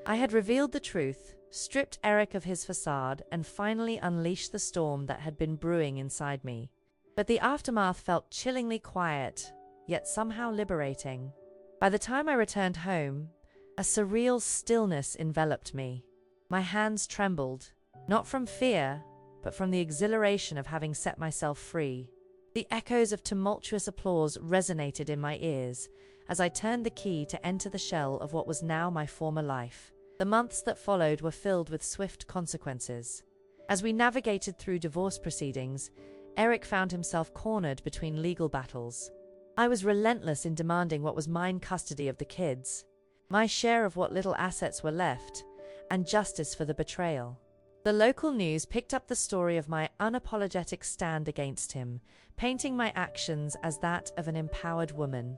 I had revealed the truth, stripped Eric of his facade, and finally unleashed the storm that had been brewing inside me. But the aftermath felt chillingly quiet, yet somehow liberating. By the time I returned home, a surreal stillness enveloped me. My hands trembled, not from fear, but from the exhilaration of having set myself free. The echoes of tumultuous applause resonated in my ears as I turned the key to enter the shell of what was now my former life. The months that followed were filled with swift consequences. As we navigated through divorce proceedings, Eric found himself cornered between legal battles. I was relentless in demanding what was mine custody of the kids, my share of what little assets were left, and justice for the betrayal. The local news picked up the story of my unapologetic stand against him, painting my actions as that of an empowered woman.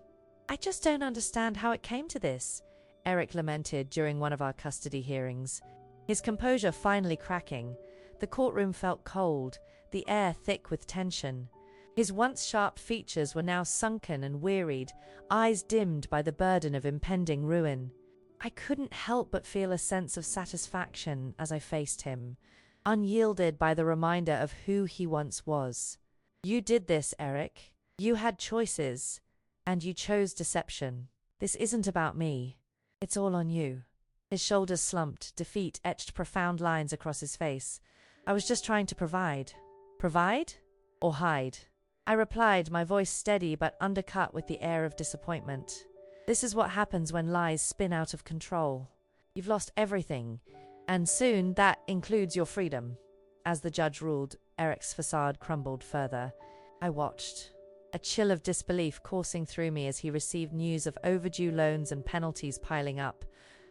I just don't understand how it came to this, Eric lamented during one of our custody hearings. His composure finally cracking, the courtroom felt cold, the air thick with tension. His once sharp features were now sunken and wearied, eyes dimmed by the burden of impending ruin. I couldn't help but feel a sense of satisfaction as I faced him, unyielded by the reminder of who he once was. You did this, Eric. You had choices, and you chose deception. This isn't about me. It's all on you. His shoulders slumped, defeat etched profound lines across his face. I was just trying to provide. Provide? Or hide? I replied, my voice steady but undercut with the air of disappointment. This is what happens when lies spin out of control. You've lost everything, and soon that includes your freedom. As the judge ruled, Eric's facade crumbled further. I watched, a chill of disbelief coursing through me as he received news of overdue loans and penalties piling up,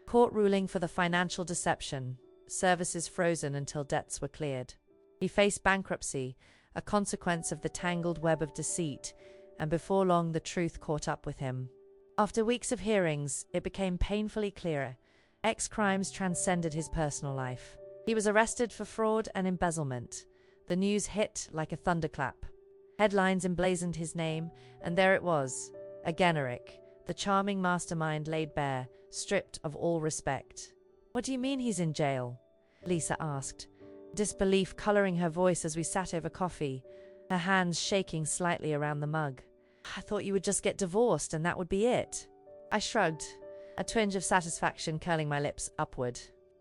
court ruling for the financial deception, services frozen until debts were cleared. He faced bankruptcy, a consequence of the tangled web of deceit, and before long the truth caught up with him. After weeks of hearings, it became painfully clear. X crimes transcended his personal life. He was arrested for fraud and embezzlement. The news hit like a thunderclap. Headlines emblazoned his name, and there it was, again Eric, the charming mastermind laid bare, stripped of all respect. What do you mean he's in jail? Lisa asked, disbelief coloring her voice as we sat over coffee, her hands shaking slightly around the mug. I thought you would just get divorced and that would be it. I shrugged, a twinge of satisfaction curling my lips upward.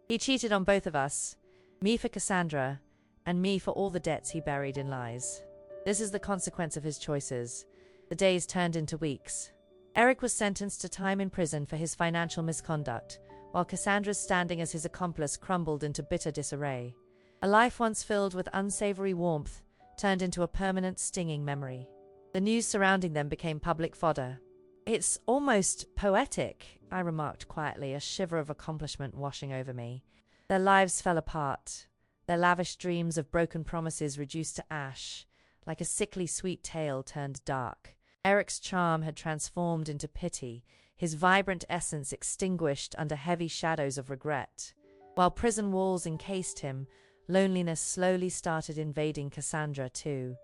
He cheated on both of us, me for Cassandra, and me for all the debts he buried in lies. This is the consequence of his choices. The days turned into weeks. Eric was sentenced to time in prison for his financial misconduct, while Cassandra's standing as his accomplice crumbled into bitter disarray. A life once filled with unsavory warmth turned into a permanent stinging memory. The news surrounding them became public fodder. "It's almost poetic," I remarked quietly, a shiver of accomplishment washing over me. Their lives fell apart, their lavish dreams of broken promises reduced to ash, like a sickly sweet tale turned dark. Eric's charm had transformed into pity, his vibrant essence extinguished under heavy shadows of regret. While prison walls encased him, loneliness slowly started invading Cassandra too.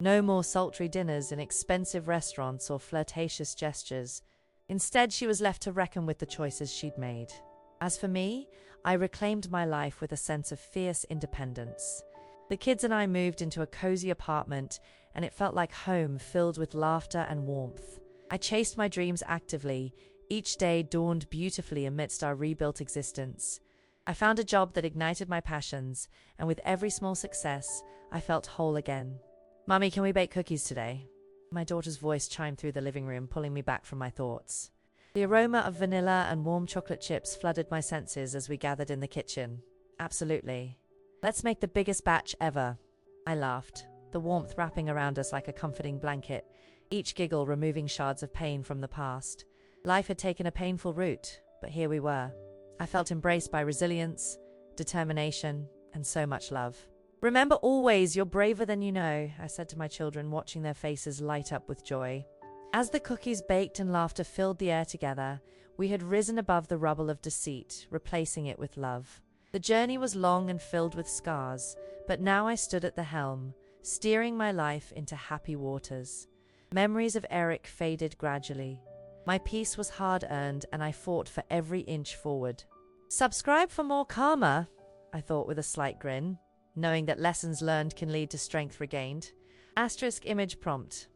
No more sultry dinners in expensive restaurants or flirtatious gestures. Instead, she was left to reckon with the choices she'd made. As for me, I reclaimed my life with a sense of fierce independence. The kids and I moved into a cozy apartment, and it felt like home, filled with laughter and warmth. I chased my dreams actively. Each day dawned beautifully amidst our rebuilt existence. I found a job that ignited my passions, and with every small success, I felt whole again. "Mummy, can we bake cookies today?" My daughter's voice chimed through the living room, pulling me back from my thoughts. The aroma of vanilla and warm chocolate chips flooded my senses as we gathered in the kitchen. "Absolutely. Let's make the biggest batch ever." I laughed, the warmth wrapping around us like a comforting blanket, each giggle removing shards of pain from the past. Life had taken a painful route, but here we were. I felt embraced by resilience, determination, and so much love. "Remember always, you're braver than you know," I said to my children, watching their faces light up with joy. As the cookies baked and laughter filled the air together, we had risen above the rubble of deceit, replacing it with love. The journey was long and filled with scars, but now I stood at the helm, steering my life into happy waters. Memories of Eric faded gradually. My peace was hard-earned, and I fought for every inch forward. "Subscribe for more karma," I thought with a slight grin, knowing that lessons learned can lead to strength regained. Image prompt.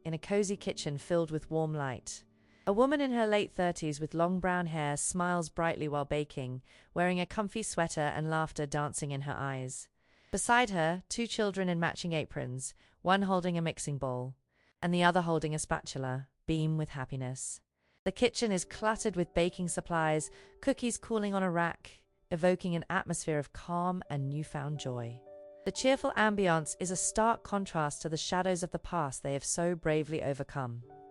In a cozy kitchen filled with warm light. A woman in her late 30s with long brown hair smiles brightly while baking, wearing a comfy sweater and laughter dancing in her eyes. Beside her, 2 children in matching aprons, one holding a mixing bowl, and the other holding a spatula, beam with happiness. The kitchen is cluttered with baking supplies, cookies cooling on a rack, evoking an atmosphere of calm and newfound joy. The cheerful ambiance is a stark contrast to the shadows of the past they have so bravely overcome.